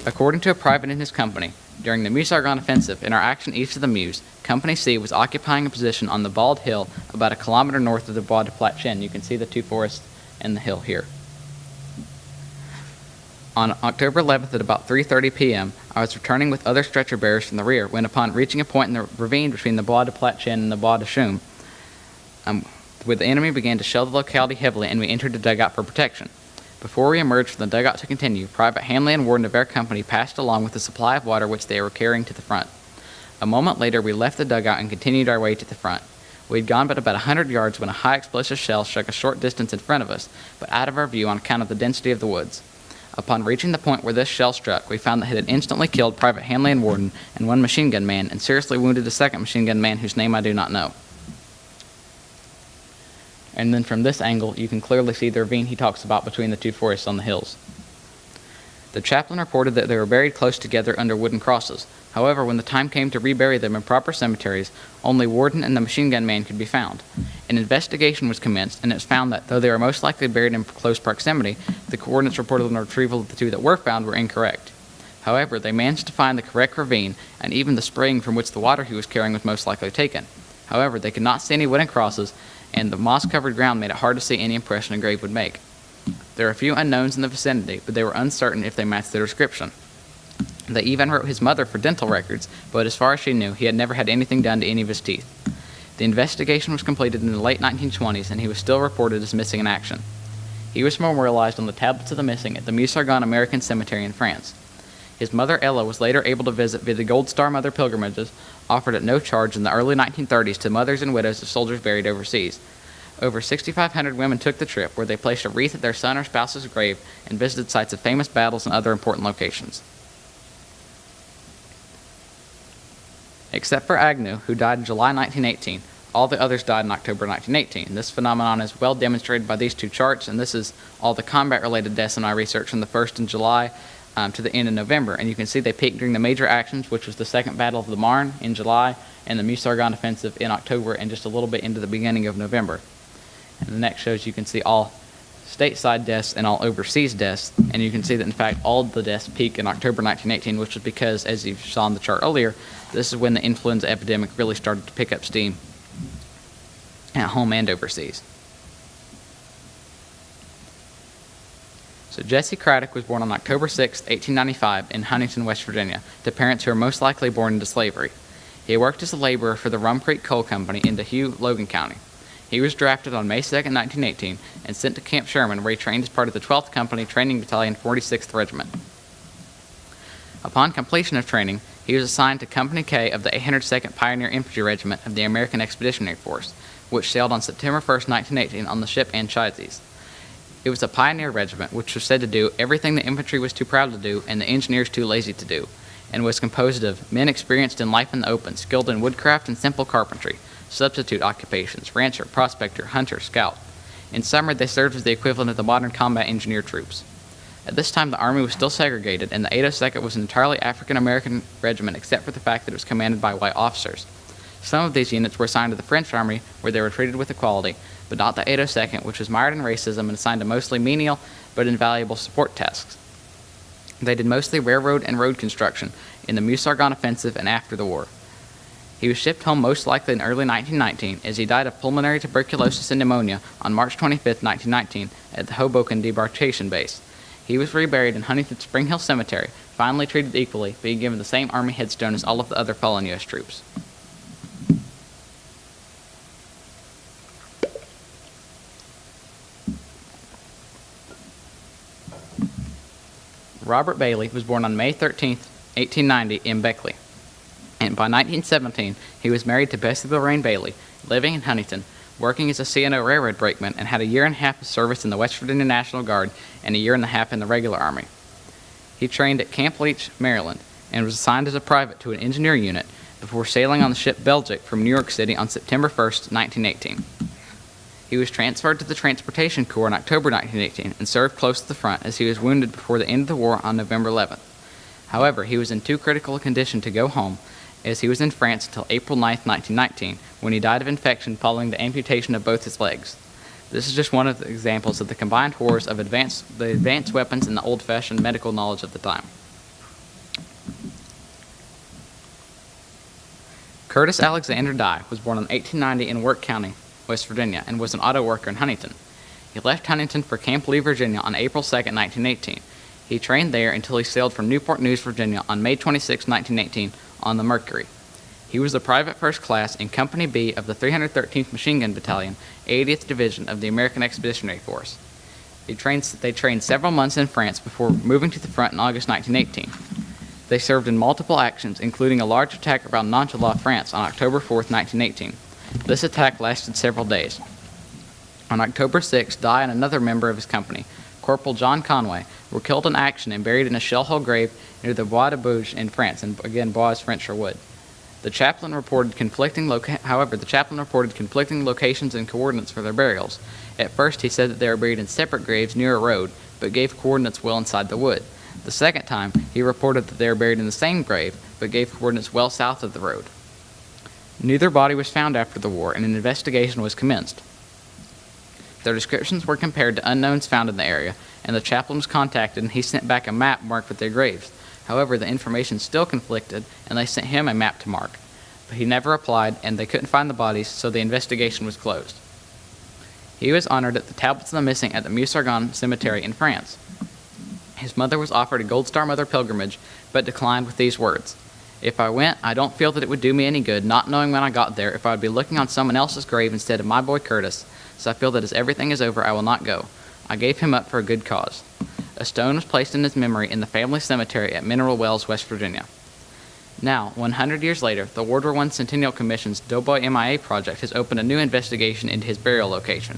According to a private in his company, during the Meuse-Argonne offensive in our action east of the Meuse, Company C was occupying a position on the Bald Hill about a kilometer north of the Bois de Platchen. You can see the 2 forests and the hill here. On October 11th at about 3:30 p.m., I was returning with other stretcher bearers from the rear when, upon reaching a point in the ravine between the Bois de Platchen and the Bois de Chaume, where the enemy began to shell the locality heavily and we entered the dugout for protection. Before we emerged from the dugout to continue, Private Hanley and Warden of our company passed along with a supply of water which they were carrying to the front. A moment later, we left the dugout and continued our way to the front. We had gone but about 100 yards when a high explosive shell struck a short distance in front of us, but out of our view on account of the density of the woods. Upon reaching the point where this shell struck, we found that it had instantly killed Private Hanley and Warden and 1 machine gun man and seriously wounded a 2nd machine gun man whose name I do not know. And then from this angle, you can clearly see the ravine he talks about between the two forests on the hills. The chaplain reported that they were buried close together under wooden crosses. However, when the time came to rebury them in proper cemeteries, only Warden and the machine gun man could be found. An investigation was commenced, and it was found that, though they were most likely buried in close proximity, the coordinates reported on the retrieval of the two that were found were incorrect. However, they managed to find the correct ravine, and even the spring from which the water he was carrying was most likely taken. However, they could not see any wooden crosses, and the moss-covered ground made it hard to see any impression a grave would make. There are a few unknowns in the vicinity, but they were uncertain if they matched their description. They even wrote his mother for dental records, but as far as she knew, he had never had anything done to any of his teeth. The investigation was completed in the late 1920s, and he was still reported as missing in action. He was memorialized on the tablets of the missing at the Musargon American Cemetery in France. His mother, Ella, was later able to visit via the Gold Star Mother pilgrimages offered at no charge in the early 1930s to mothers and widows of soldiers buried overseas. Over 6,500 women took the trip, where they placed a wreath at their son or spouse's grave and visited sites of famous battles and other important locations. Except for Agnew, who died in July 1918, all the others died in October 1918. This phenomenon is well demonstrated by these two charts, and this is all the combat-related deaths in my research from the 1st in July to the end of November. And you can see they peaked during the major actions, which was the Second Battle of the Marne in July and the Musargon Offensive in October, and just a little bit into the beginning of November. And the next shows you can see all stateside deaths and all overseas deaths, and you can see that in fact all the deaths peak in October 1918, which was because, as you saw in the chart earlier, this is when the influenza epidemic really started to pick up steam at home and overseas. So Jesse Craddock was born on October 6, 1895 in Huntington, West Virginia, to parents who were most likely born into slavery. He worked as a laborer for the Rum Creek Coal Company in DeHue, Logan County. He was drafted on May 2, 1918, and sent to Camp Sherman, where he trained as part of the 12th Company Training Battalion, 46th Regiment. Upon completion of training, he was assigned to Company K of the 802nd Pioneer Infantry Regiment of the American Expeditionary Force, which sailed on September 1, 1918 on the ship Anchises. It was a pioneer regiment which was said to do everything the infantry was too proud to do and the engineers too lazy to do, and was composed of men experienced in life in the open, skilled in woodcraft and simple carpentry, substitute occupations, rancher, prospector, hunter, scout. In summary, they served as the equivalent of the modern combat engineer troops. At this time, the Army was still segregated, and the 802nd was an entirely African-American regiment except for the fact that it was commanded by white officers. Some of these units were assigned to the French Army, where they were treated with equality, but not the 802nd, which was mired in racism and assigned to mostly menial but invaluable support tasks. They did mostly railroad and road construction in the Musargon Offensive and after the war. He was shipped home most likely in early 1919, as he died of pulmonary tuberculosis and pneumonia on March 25, 1919, at the Hoboken Debarkation Base. He was reburied in Huntington Spring Hill Cemetery, finally treated equally, being given the same Army headstone as all of the other fallen U.S. troops. Robert Bailey was born on May 13, 1890, in Beckley. And by 1917, he was married to Bessie Lorraine Bailey, living in Huntington, working as a C&O railroad brakeman, and had a year and a half of service in the West Virginia National Guard and a year and a half in the regular Army. He trained at Camp Leach, Maryland, and was assigned as a private to an engineer unit before sailing on the ship Belgic from New York City on September 1, 1918. He was transferred to the Transportation Corps in October 1918 and served close to the front, as he was wounded before the end of the war on November 11th. However, he was in too critical a condition to go home, as he was in France until April 9, 1919, when he died of infection following the amputation of both his legs. This is just one of the examples of the combined horrors of the advanced weapons and the old-fashioned medical knowledge of the time. Curtis Alexander Dye was born in 1890 in Work County, West Virginia, and was an auto worker in Huntington. He left Huntington for Camp Lee, Virginia on April 2, 1918. He trained there until he sailed from Newport News, Virginia on May 26, 1918 on the Mercury. He was a private first class in Company B of the 313th Machine Gun Battalion, 80th Division of the American Expeditionary Force. They trained several months in France before moving to the front in August 1918. They served in multiple actions, including a large attack around Nantes, France on October 4, 1918. This attack lasted several days. On October 6, Dye and another member of his company, Corporal John Conway, were killed in action and buried in a shell hole grave near the Bois de Bouge in France, and again, Bois is French for wood. The chaplain reported conflicting locations and coordinates for their burials. At first, he said that they were buried in separate graves near a road, but gave coordinates well inside the wood. The second time, he reported that they were buried in the same grave, but gave coordinates well south of the road. Neither body was found after the war, and an investigation was commenced. Their descriptions were compared to unknowns found in the area, and the chaplain was contacted, and he sent back a map marked with their graves. However, the information still conflicted, and they sent him a map to mark. But he never replied, and they couldn't find the bodies, so the investigation was closed. He was honored at the Tablets of the Missing at the Musargon Cemetery in France. His mother was offered a Gold Star Mother pilgrimage, but declined with these words: "If I went, I don't feel that it would do me any good, not knowing when I got there if I would be looking on someone else's grave instead of my boy Curtis, so I feel that as everything is over, I will not go. I gave him up for a good cause." A stone was placed in his memory in the family cemetery at Mineral Wells, West Virginia. Now, 100 years later, the World War I Centennial Commission's Doughboy MIA project has opened a new investigation into his burial location.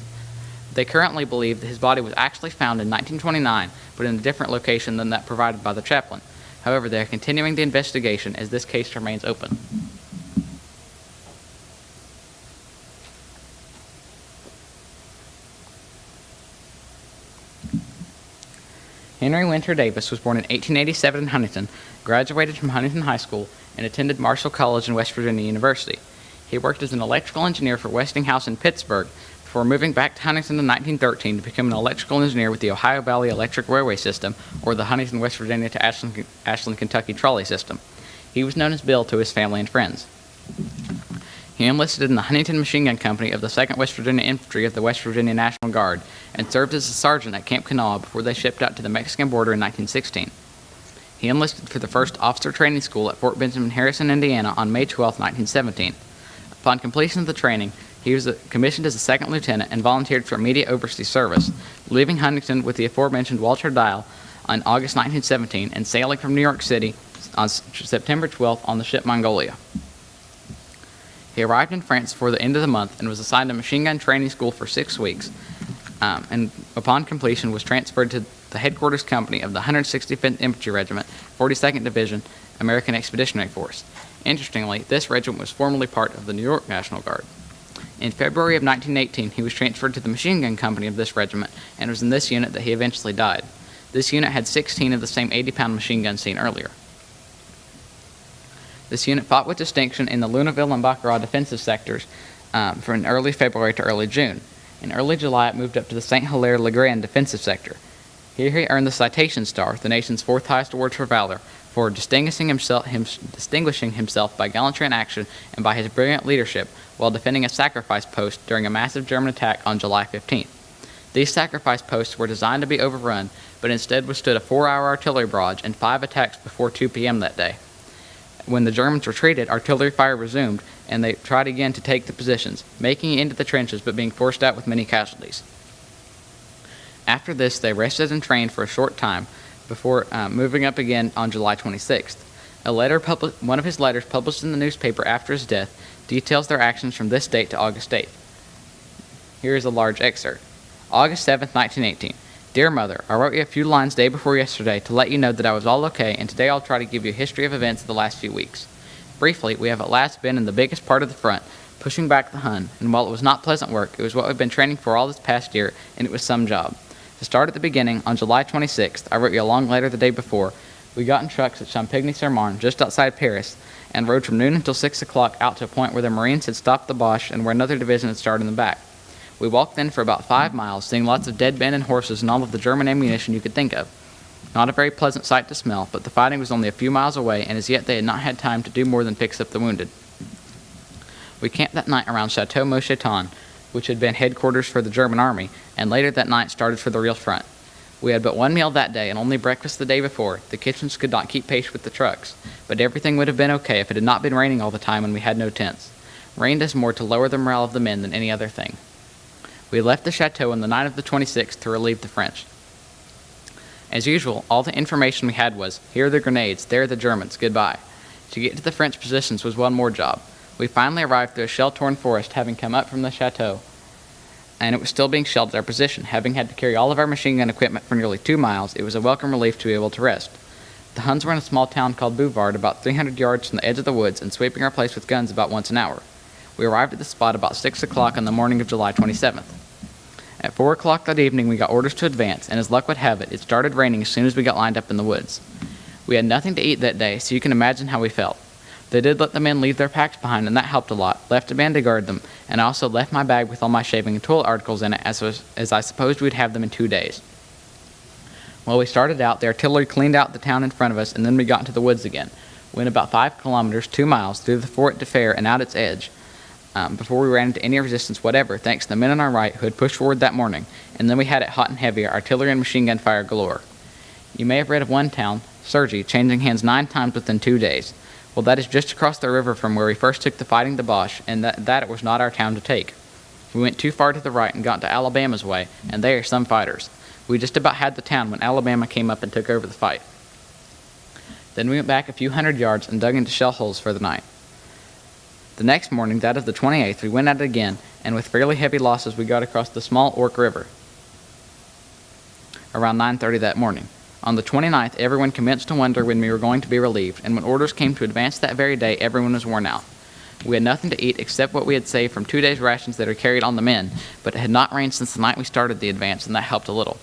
They currently believe that his body was actually found in 1929, but in a different location than that provided by the chaplain. However, they are continuing the investigation as this case remains open. Henry Winter Davis was born in 1887 in Huntington, graduated from Huntington High School, and attended Marshall College and West Virginia University. He worked as an electrical engineer for Westinghouse in Pittsburgh before moving back to Huntington in 1913 to become an electrical engineer with the Ohio Valley Electric Railway System, or the Huntington, West Virginia to Ashland, Kentucky trolley system. He was known as Bill to his family and friends. He enlisted in the Huntington Machine Gun Company of the 2nd West Virginia Infantry of the West Virginia National Guard and served as a sergeant at Camp Kanawha before they shipped out to the Mexican border in 1916. He enlisted for the 1st Officer Training School at Fort Benjamin Harrison, Indiana on May 12, 1917. Upon completion of the training, he was commissioned as a 2nd lieutenant and volunteered for immediate overseas service, leaving Huntington with the aforementioned Walter Dial on August 1917 and sailing from New York City on September 12th on the ship Mongolia. He arrived in France before the end of the month and was assigned a machine gun training school for 6 weeks, and upon completion was transferred to the headquarters company of the 165th Infantry Regiment, 42nd Division, American Expeditionary Force. Interestingly, this regiment was formerly part of the New York National Guard. In February of 1918, he was transferred to the machine gun company of this regiment, and it was in this unit that he eventually died. This unit had 16 of the same 80-pound machine guns seen earlier. This unit fought with distinction in the Lunaville and Baccarat defensive sectors from early February to early June. In early July, it moved up to the St. Hilaire-Le-Grand defensive sector. Here he earned the Citation Star, the nation's 4th highest award for valor, for distinguishing himself by gallantry in action and by his brilliant leadership while defending a sacrifice post during a massive German attack on July 15th. These sacrifice posts were designed to be overrun, but instead withstood a 4-hour artillery barrage and 5 attacks before 2 p.m. that day. When the Germans retreated, artillery fire resumed, and they tried again to take the positions, making it into the trenches but being forced out with many casualties. After this, they rested and trained for a short time before moving up again on July 26th. One of his letters published in the newspaper after his death details their actions from this date to August 8th. Here is a large excerpt. August 7th, 1918. Dear Mother, I wrote you a few lines day before yesterday to let you know that I was all okay, and today I'll try to give you a history of events of the last few weeks. Briefly, we have at last been in the biggest part of the front, pushing back the Hun, and while it was not pleasant work, it was what we've been training for all this past year, and it was some job. To start at the beginning, on July 26th, I wrote you a long letter the day before. We got in trucks at Champigny-sur-Marne, just outside Paris, and rode from noon until 6 o'clock out to a point where the Marines had stopped the Boche and where another division had started in the back. We walked then for about 5 miles, seeing lots of dead men and horses and all of the German ammunition you could think of. Not a very pleasant sight to smell, but the fighting was only a few miles away, and as yet they had not had time to do more than fix up the wounded. We camped that night around Chateau Moucheton, which had been headquarters for the German army, and later that night started for the real front. We had but one meal that day and only breakfast the day before. The kitchens could not keep pace with the trucks, but everything would have been okay if it had not been raining all the time and we had no tents. Rain does more to lower the morale of the men than any other thing. We left the chateau on the night of the 26th to relieve the French. As usual, all the information we had was, here are the grenades, there are the Germans, goodbye. To get to the French positions was one more job. We finally arrived through a shell-torn forest, having come up from the chateau, and it was still being shelled at our position. Having had to carry all of our machine gun equipment for nearly 2 miles, it was a welcome relief to be able to rest. The Huns were in a small town called Boulevard, about 300 yards from the edge of the woods, and sweeping our place with guns about once an hour. We arrived at the spot about 6 o'clock on the morning of July 27th. At 4 o'clock that evening, we got orders to advance, and as luck would have it, it started raining as soon as we got lined up in the woods. We had nothing to eat that day, so you can imagine how we felt. They did let the men leave their packs behind, and that helped a lot, left a man to guard them, and I also left my bag with all my shaving and toilet articles in it, as I supposed we'd have them in 2 days. Well, we started out, the artillery cleaned out the town in front of us, and then we got into the woods again. We went about 5 kilometers, 2 miles, through the fort to fair and out its edge, before we ran into any resistance whatever, thanks to the men on our right who had pushed forward that morning, and then we had it hot and heavy, artillery and machine gun fire galore. You may have read of one town, Sergi, changing hands 9 times within 2 days. Well, that is just across the river from where we first took the fighting to Bosch, and that it was not our town to take. We went too far to the right and got into Alabama's way, and there some fighters. We just about had the town when Alabama came up and took over the fight. Then we went back a few hundred yards and dug into shell holes for the night. The next morning, that of the 28th, we went at it again, and with fairly heavy losses we got across the small Ork River around 9:30 that morning. On the 29th, everyone commenced to wonder when we were going to be relieved, and when orders came to advance that very day, everyone was worn out. We had nothing to eat except what we had saved from 2 days' rations that are carried on the men, but it had not rained since the night we started the advance, and that helped a little.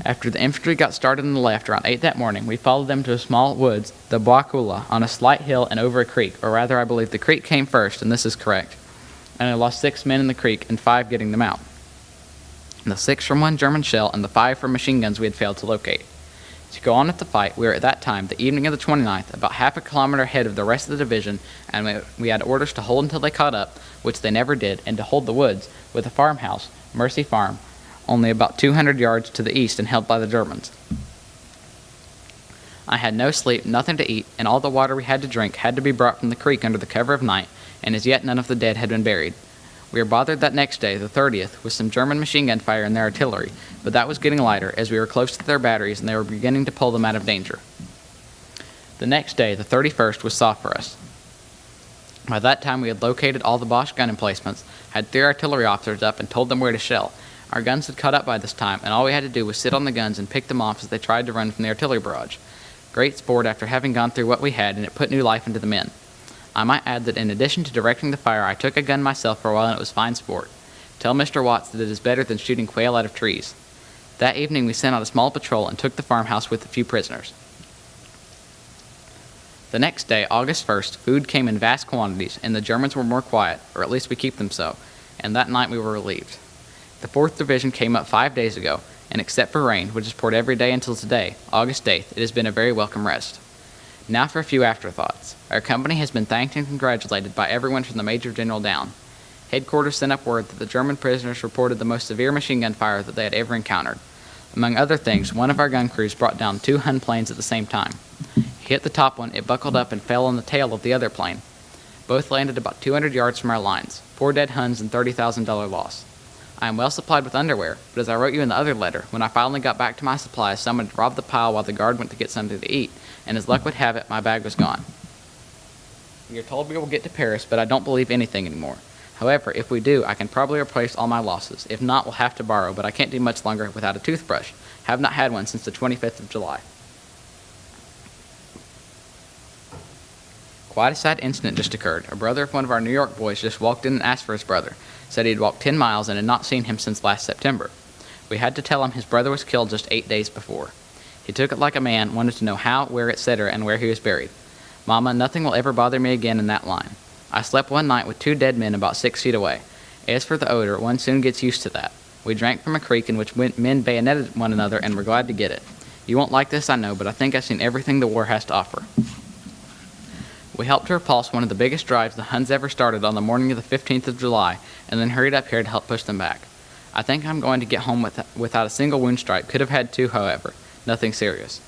After the infantry got started on the left around 8 that morning, we followed them to a small woods, the Boacula, on a slight hill and over a creek, or rather I believe the creek came first, and this is correct, and I lost 6 men in the creek and 5 getting them out. The 6 from one German shell and the 5 from machine guns we had failed to locate. To go on with the fight, we were at that time, the evening of the 29th, about half a kilometer ahead of the rest of the division, and we had orders to hold until they caught up, which they never did, and to hold the woods, with a farmhouse, Mercy Farm, only about 200 yards to the east and held by the Germans. I had no sleep, nothing to eat, and all the water we had to drink had to be brought from the creek under the cover of night, and as yet none of the dead had been buried. We were bothered that next day, the 30th, with some German machine gun fire in their artillery, but that was getting lighter as we were close to their batteries and they were beginning to pull them out of danger. The next day, the 31st, was soft for us. By that time we had located all the Bosch gun emplacements, had 3 artillery officers up and told them where to shell. Our guns had caught up by this time, and all we had to do was sit on the guns and pick them off as they tried to run from the artillery barrage. Great sport after having gone through what we had, and it put new life into the men. I might add that in addition to directing the fire, I took a gun myself for a while, and it was fine sport. Tell Mr. Watts that it is better than shooting quail out of trees. That evening we sent out a small patrol and took the farmhouse with a few prisoners. The next day, August 1st, food came in vast quantities, and the Germans were more quiet, or at least we keep them so, and that night we were relieved. The 4th Division came up 5 days ago, and except for rain, which has poured every day until today, August 8th, it has been a very welcome rest. Now for a few afterthoughts. Our company has been thanked and congratulated by everyone from the Major General down. Headquarters sent up word that the German prisoners reported the most severe machine gun fire that they had ever encountered. Among other things, one of our gun crews brought down 2 Hun planes at the same time. He hit the top one, it buckled up and fell on the tail of the other plane. Both landed about 200 yards from our lines, 4 dead Huns and $30,000 loss. I am well supplied with underwear, but as I wrote you in the other letter, when I finally got back to my supplies, someone had robbed the pile while the guard went to get something to eat, and as luck would have it, my bag was gone. We are told we will get to Paris, but I don't believe anything anymore. However, if we do, I can probably replace all my losses. If not, we'll have to borrow, but I can't do much longer without a toothbrush. Have not had one since the 25th of July. Quite a sad incident just occurred. A brother of one of our New York boys just walked in and asked for his brother. Said he had walked 10 miles and had not seen him since last September. We had to tell him his brother was killed just 8 days before. He took it like a man, wanted to know how, where, etc., and where he was buried. Mama, nothing will ever bother me again in that line. I slept one night with 2 dead men about 6 feet away. As for the odor, one soon gets used to that. We drank from a creek in which men bayoneted one another and were glad to get it. You won't like this, I know, but I think I've seen everything the war has to offer. We helped to repulse one of the biggest drives the Huns ever started on the morning of the 15th of July, and then hurried up here to help push them back. I think I'm going to get home without a single wound stripe. Could have had 2, however. Nothing serious.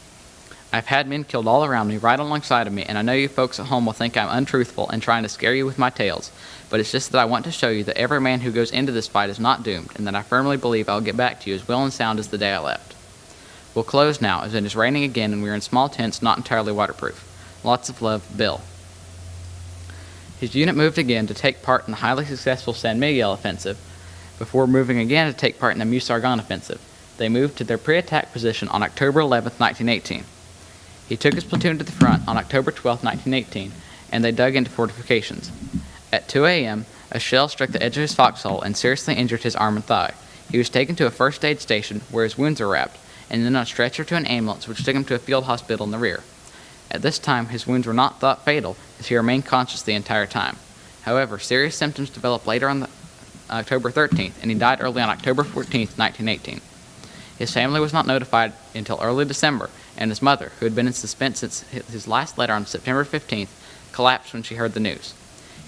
I've had men killed all around me, right alongside of me, and I know you folks at home will think I'm untruthful and trying to scare you with my tales, but it's just that I want to show you that every man who goes into this fight is not doomed, and that I firmly believe I'll get back to you as well and sound as the day I left. We'll close now, as it is raining again and we're in small tents not entirely waterproof. Lots of love, Bill. His unit moved again to take part in the highly successful San Miguel offensive, before moving again to take part in the Meuse-Argonne offensive. They moved to their pre-attack position on October 11, 1918. He took his platoon to the front on October 12, 1918, and they dug into fortifications. At 2 a.m., a shell struck the edge of his foxhole and seriously injured his arm and thigh. He was taken to a first aid station where his wounds were wrapped, and then on a stretcher to an ambulance which took him to a field hospital in the rear. At this time, his wounds were not thought fatal, as he remained conscious the entire time. However, serious symptoms developed later on October 13th, and he died early on October 14th, 1918. His family was not notified until early December, and his mother, who had been in suspense since his last letter on September 15th, collapsed when she heard the news.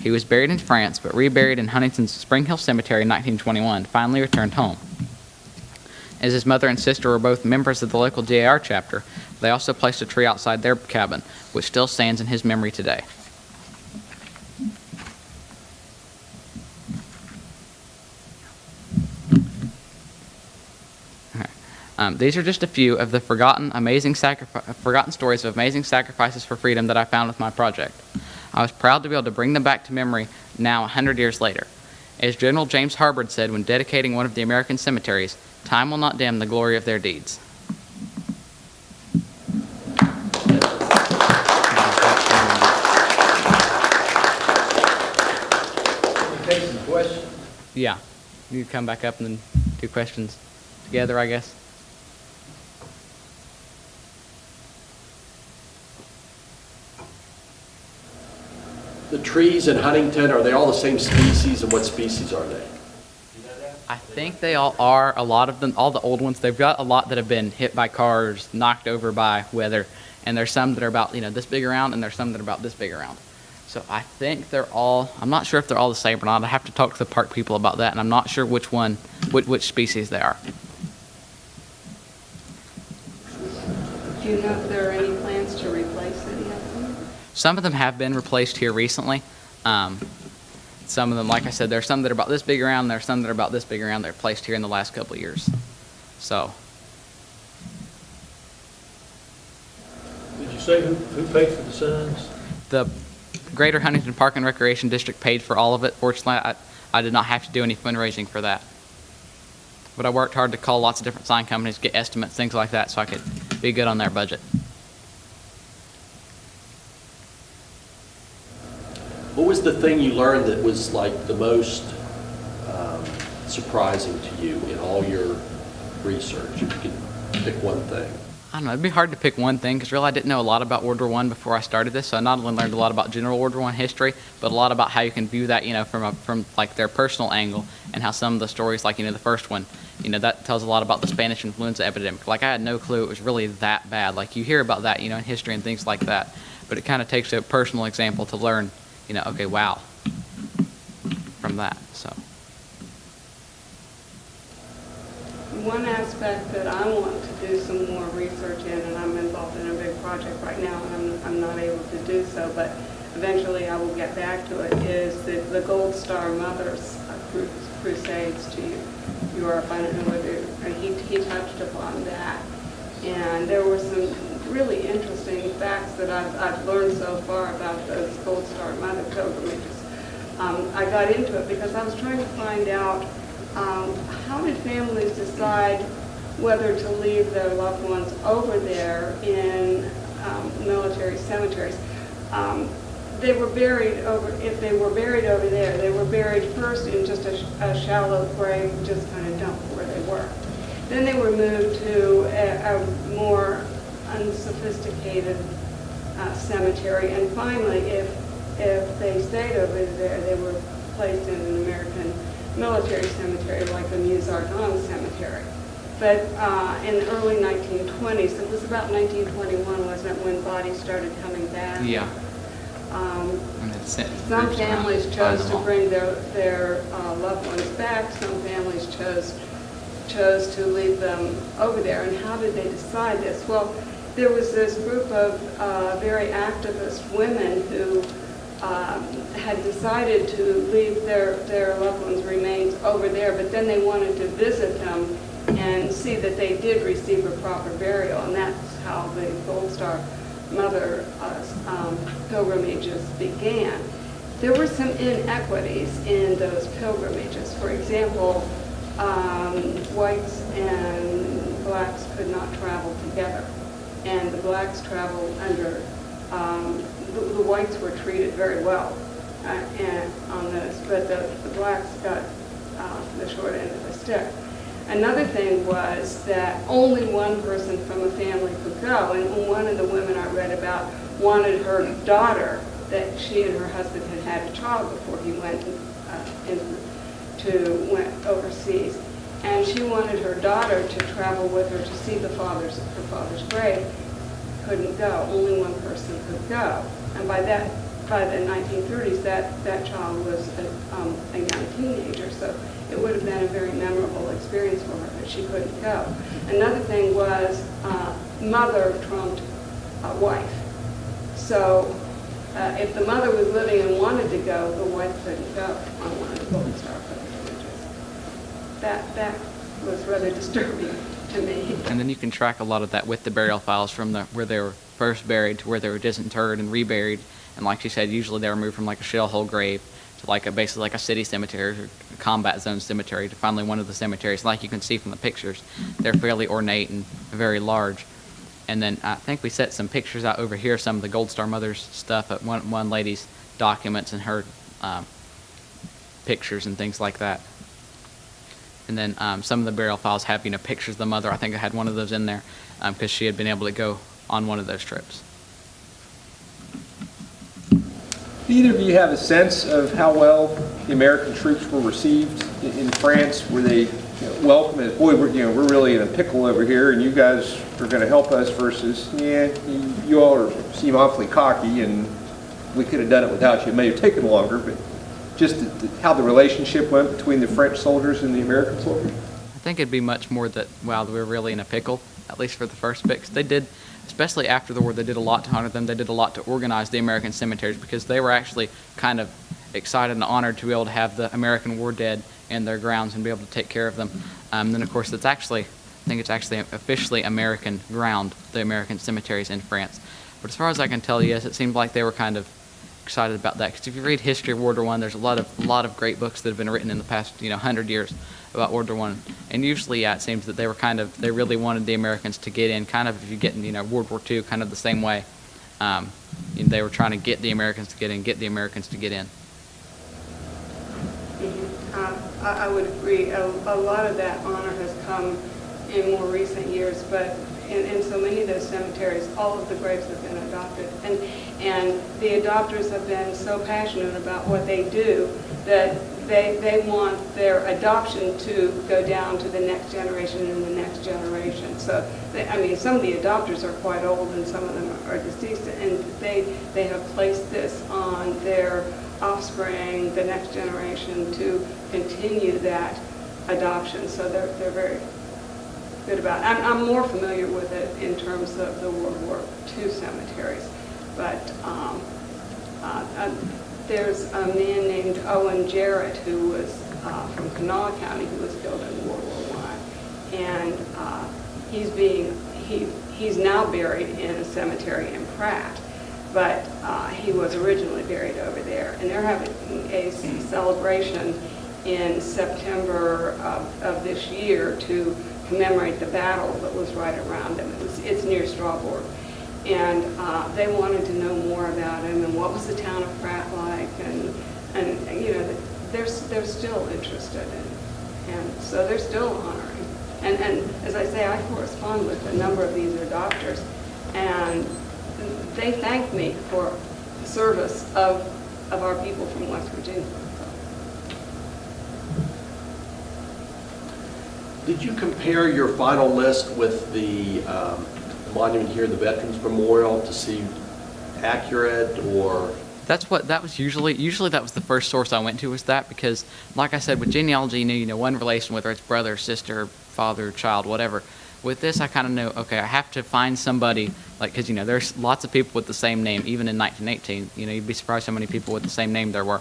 He was buried in France, but reburied in Huntington's Spring Hill Cemetery in 1921, finally returned home. As his mother and sister were both members of the local DAR chapter, they also placed a tree outside their cabin, which still stands in his memory today. These are just a few of the forgotten stories of amazing sacrifices for freedom that I found with my project. I was proud to be able to bring them back to memory now 100 years later. As General James Harbord said when dedicating one of the American cemeteries, time will not dim the glory of their deeds. Take some questions. Yeah, you can come back up and then do questions together, I guess. The trees in Huntington, are they all the same species, and what species are they? I think they all are. A lot of them, all the old ones, they've got a lot that have been hit by cars, knocked over by weather, and there's some that are about, this big around, and there's some that are about this big around. So I think they're all, I'm not sure if they're all the same or not. I have to talk to the park people about that, and I'm not sure which species they are. Do you know if there are any plans to replace any of them? Some of them have been replaced here recently. Some of them, like I said, there are some that are about this big around, there are some that are about this big around. They're placed here in the last couple of years. So, Did you say who paid for the signs? the Greater Huntington Park and Recreation District paid for all of it. Fortunately, I did not have to do any fundraising for that. But I worked hard to call lots of different sign companies, get estimates, things like that, so I could be good on their budget. What was the thing you learned that was like the most surprising to you in all your research? If you could pick one thing. I don't know, it'd be hard to pick one thing, because really I didn't know a lot about World War I before I started this, so I not only learned a lot about general World War I history, but a lot about how you can view that, from like their personal angle, and how some of the stories, like, the first one, that tells a lot about the Spanish influenza epidemic. Like, I had no clue it was really that bad. Like, you hear about that, in history and things like that, but it kind of takes a personal example to learn, okay, wow, from that, so. One aspect that I want to do some more research in, and I'm involved in a big project right now, and I'm not able to do so, but eventually I will get back to it, is the Gold Star Mothers Crusades to Europe. I don't know whether he touched upon that. And there were some really interesting facts that I've learned so far about those Gold Star Mother pilgrimages. I got into it because I was trying to find out how did families decide whether to leave their loved ones over there in military cemeteries. They were buried over, if they were buried over there, they were buried first in just a shallow grave, just kind of dumped where they were. Then they were moved to a more unsophisticated cemetery, and finally, if they stayed over there, they were placed in an American military cemetery like the Musardon Cemetery. But in the early 1920s, it was about 1921, wasn't it, when bodies started coming back? Yeah. Some families chose to bring their loved ones back. Some families chose to leave them over there. And how did they decide this? Well, there was this group of very activist women who had decided to leave their loved ones' remains over there, but then they wanted to visit them and see that they did receive a proper burial, and that's how the Gold Star Mother pilgrimages began. There were some inequities in those pilgrimages. For example, whites and blacks could not travel together. and the blacks traveled under, the whites were treated very well and on this, but the blacks got the short end of the stick. Another thing was that only one person from a family could go, and one of the women I read about wanted her daughter, that she and her husband had had a child before he went went overseas, and she wanted her daughter to travel with her to see her father's grave. Couldn't go. Only one person could go, and by the 1930s, that child was a young teenager, so it would have been a very memorable experience for her, but she couldn't go. Another thing was mother trumped wife. So if the mother was living and wanted to go, the wife couldn't go on one of the Golden Star pilgrimages. That was rather disturbing to me. And then you can track a lot of that with the burial files from where they were first buried to where they were disinterred and reburied. And like she said, usually they were moved from like a shell hole grave to basically like a city cemetery or a combat zone cemetery to finally one of the cemeteries. Like you can see from the pictures, they're fairly ornate and very large. And then I think we set some pictures out over here, some of the Gold Star Mother's stuff at one lady's documents and her pictures and things like that. And then some of the burial files have, pictures of the mother. I think I had one of those in there because she had been able to go on one of those trips. Do either of you have a sense of how well the American troops were received in France? Were they welcome as, boy, we're really in a pickle over here, and you guys are going to help us, versus, yeah, you all seem awfully cocky, and we could have done it without you. It may have taken longer, but just how the relationship went between the French soldiers and the American soldiers? I think it'd be much more that, wow, we're really in a pickle, at least for the first bit. 'Cause they did, especially after the war, they did a lot to honor them. They did a lot to organize the American cemeteries because they were actually kind of excited and honored to be able to have the American war dead in their grounds and be able to take care of them. Then, of course, I think it's actually officially American ground, the American cemeteries in France. But as far as I can tell, yes, it seemed like they were kind of excited about that. Because if you read history of World War I, there's a lot of great books that have been written in the past 100 years about World War I. And usually, yeah, it seems that they really wanted the Americans to get in, kind of if you get in World War II, kind of the same way. They were trying to get the Americans to get in, get the Americans to get in. I would agree. A lot of that honor has come in more recent years, but in so many of those cemeteries, all of the graves have been adopted. And the adopters have been so passionate about what they do that they want their adoption to go down to the next generation and the next generation. So, some of the adopters are quite old and some of them are deceased, and they have placed this on their offspring, the next generation, to continue that adoption. So they're very good about it. I'm more familiar with it in terms of the World War II cemeteries, but there's a man named Owen Jarrett who was from Cabell County who was killed in World War I, and he's now buried in a cemetery in Pratt. But he was originally buried over there. And they're having a celebration in September of this year to commemorate the battle that was right around him. It's near Strawborg. And they wanted to know more about him and what was the town of Pratt like. And they're still interested in. And so they're still honoring. And as I say, I correspond with a number of these adopters. And they thanked me for the service of our people from West Virginia. Did you compare your final list with the monument here, the Veterans Memorial, to see accurate, or? That was usually that was the first source I went to, was that, because like I said, with genealogy, you know one relation, whether it's brother, sister, father, child, whatever. With this, I kind of know, okay, I have to find somebody, because there's lots of people with the same name, even in 1918. You'd be surprised how many people with the same name there were.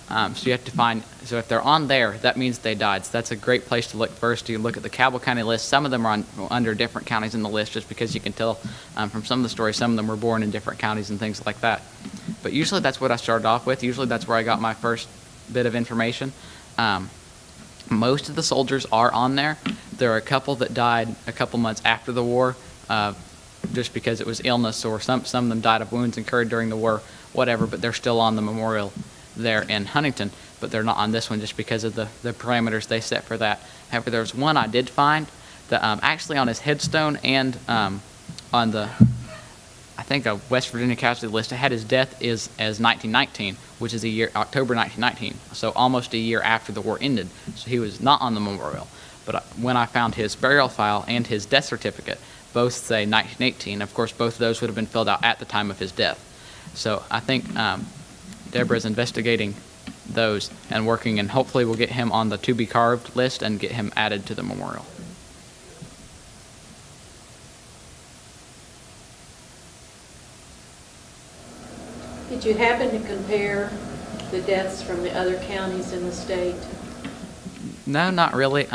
So you have to find, so if they're on there, that means they died. So that's a great place to look first. You look at the Cabell County list. Some of them are under different counties in the list, just because you can tell from some of the stories, some of them were born in different counties and things like that. But usually that's what I started off with. Usually that's where I got my first bit of information. Most of the soldiers are on there. There are a couple that died a couple months after the war. just because it was illness or some of them died of wounds incurred during the war, whatever, but they're still on the memorial there in Huntington, but they're not on this one just because of the parameters they set for that. However, there's one I did find that actually on his headstone and on the, I think, a West Virginia casualty list, it had his death as 1919, which is October 1919, so almost a year after the war ended. So he was not on the memorial. But when I found his burial file and his death certificate, both say 1918. Of course, both of those would have been filled out at the time of his death. So I think Deborah's investigating those and working, and hopefully we'll get him on the to be carved list and get him added to the memorial. Did you happen to compare the deaths from the other counties in the state? No, not really.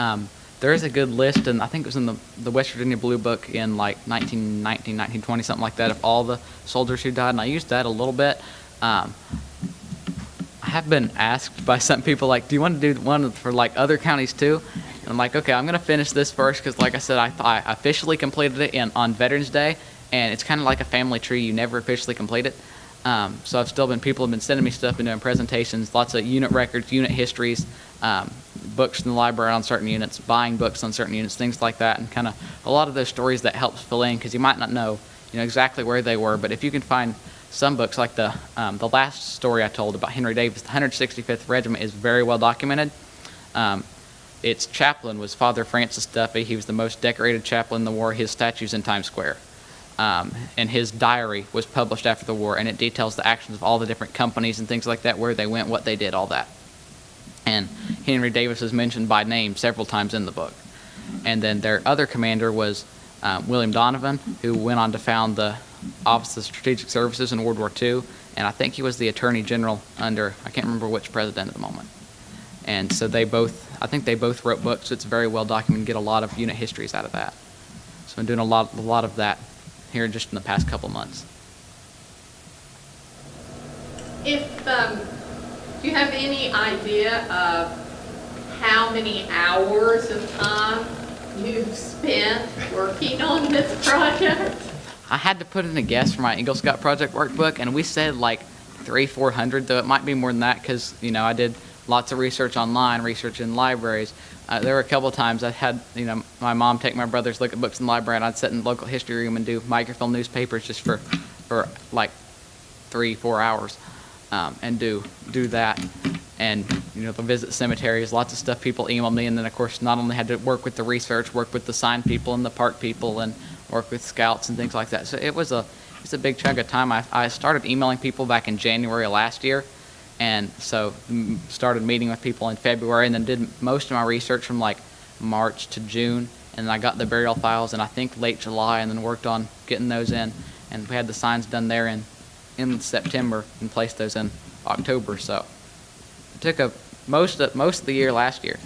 There is a good list, and I think it was in the West Virginia Blue Book in like 1919, 1920, something like that, of all the soldiers who died, and I used that a little bit. I have been asked by some people, like, do you want to do one for like other counties too? And I'm like, okay, I'm going to finish this first, because like I said, I officially completed it on Veterans Day, and it's kind of like a family tree. You never officially complete it. So people have been sending me stuff and doing presentations, lots of unit records, unit histories, books in the library on certain units, buying books on certain units, things like that, and kind of a lot of those stories that helps fill in, because you might not know, exactly where they were, but if you can find some books, like the last story I told about Henry Davis, the 165th Regiment is very well documented. Its chaplain was Father Francis Duffy. He was the most decorated chaplain in the war. His statue's in Times Square. And his diary was published after the war, and it details the actions of all the different companies and things like that, where they went, what they did, all that. And Henry Davis is mentioned by name several times in the book. And then their other commander was William Donovan, who went on to found the Office of Strategic Services in World War II, and I think he was the Attorney General under, I can't remember which president at the moment. And so I think they both wrote books. It's very well documented, get a lot of unit histories out of that. So I'm doing a lot of that here just in the past couple months. If do you have any idea of how many hours of time you've spent working on this project? I had to put in a guess for my Eagle Scout project workbook, and we said like 300-400, though it might be more than that, because I did lots of research online, research in libraries. There were a couple of times I had, my mom take my brothers look at books in the library, and I'd sit in the local history room and do microfilm newspapers just for like 3-4 hours, and do that. And, the visit cemeteries, lots of stuff people emailed me. And then, of course, not only had to work with the research, work with the sign people and the park people, and work with scouts and things like that. So it's a big chunk of time. I started emailing people back in January of last year. And so started meeting with people in February, and then did most of my research from like March to June. And then I got the burial files in, I think, late July, and then worked on getting those in. And we had the signs done there in September and placed those in October. So it took most of the year last year.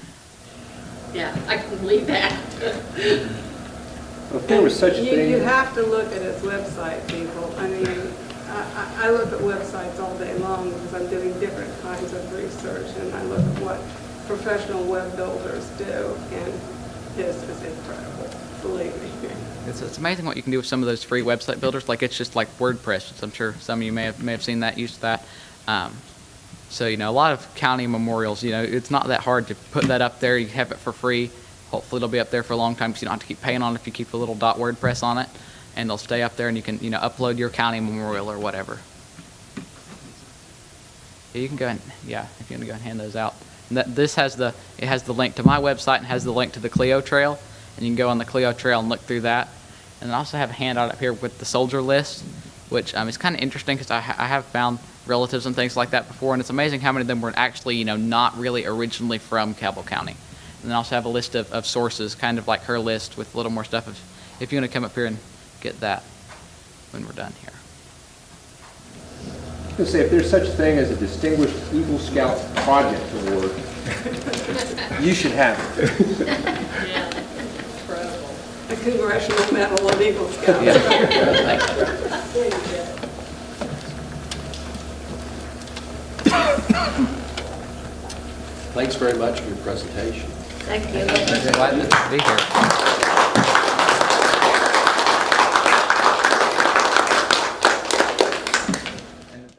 Yeah, I can believe that. Well, if there was such a thing. You have to look at his website, people. I mean, I look at websites all day long because I'm doing different kinds of research, and I look at what professional web builders do, and his is incredible, believe me. It's amazing what you can do with some of those free website builders. Like, it's just like WordPress, which I'm sure some of you may have seen that, used that. So, a lot of county memorials, it's not that hard to put that up there. You have it for free. Hopefully it'll be up there for a long time, because you don't have to keep paying on it if you keep a little .wordpress on it. And they'll stay up there, and you can, upload your county memorial or whatever. Yeah, you can go ahead, if you want to go and hand those out. And it has the link to my website and has the link to the Clio Trail, and you can go on the Clio Trail and look through that. And I also have a handout up here with the soldier list, which is kind of interesting, because I have found relatives and things like that before, and it's amazing how many of them were actually, not really originally from Cabell County. And then I also have a list of sources, kind of like her list, with a little more stuff if you want to come up here and get that when we're done here. I was going to say, if there's such a thing as a Distinguished Eagle Scout Project Award, you should have it. Yeah, incredible. A Congressional Medal of Eagle Scouts. Thanks very much for your presentation. Thank you. Glad to be here.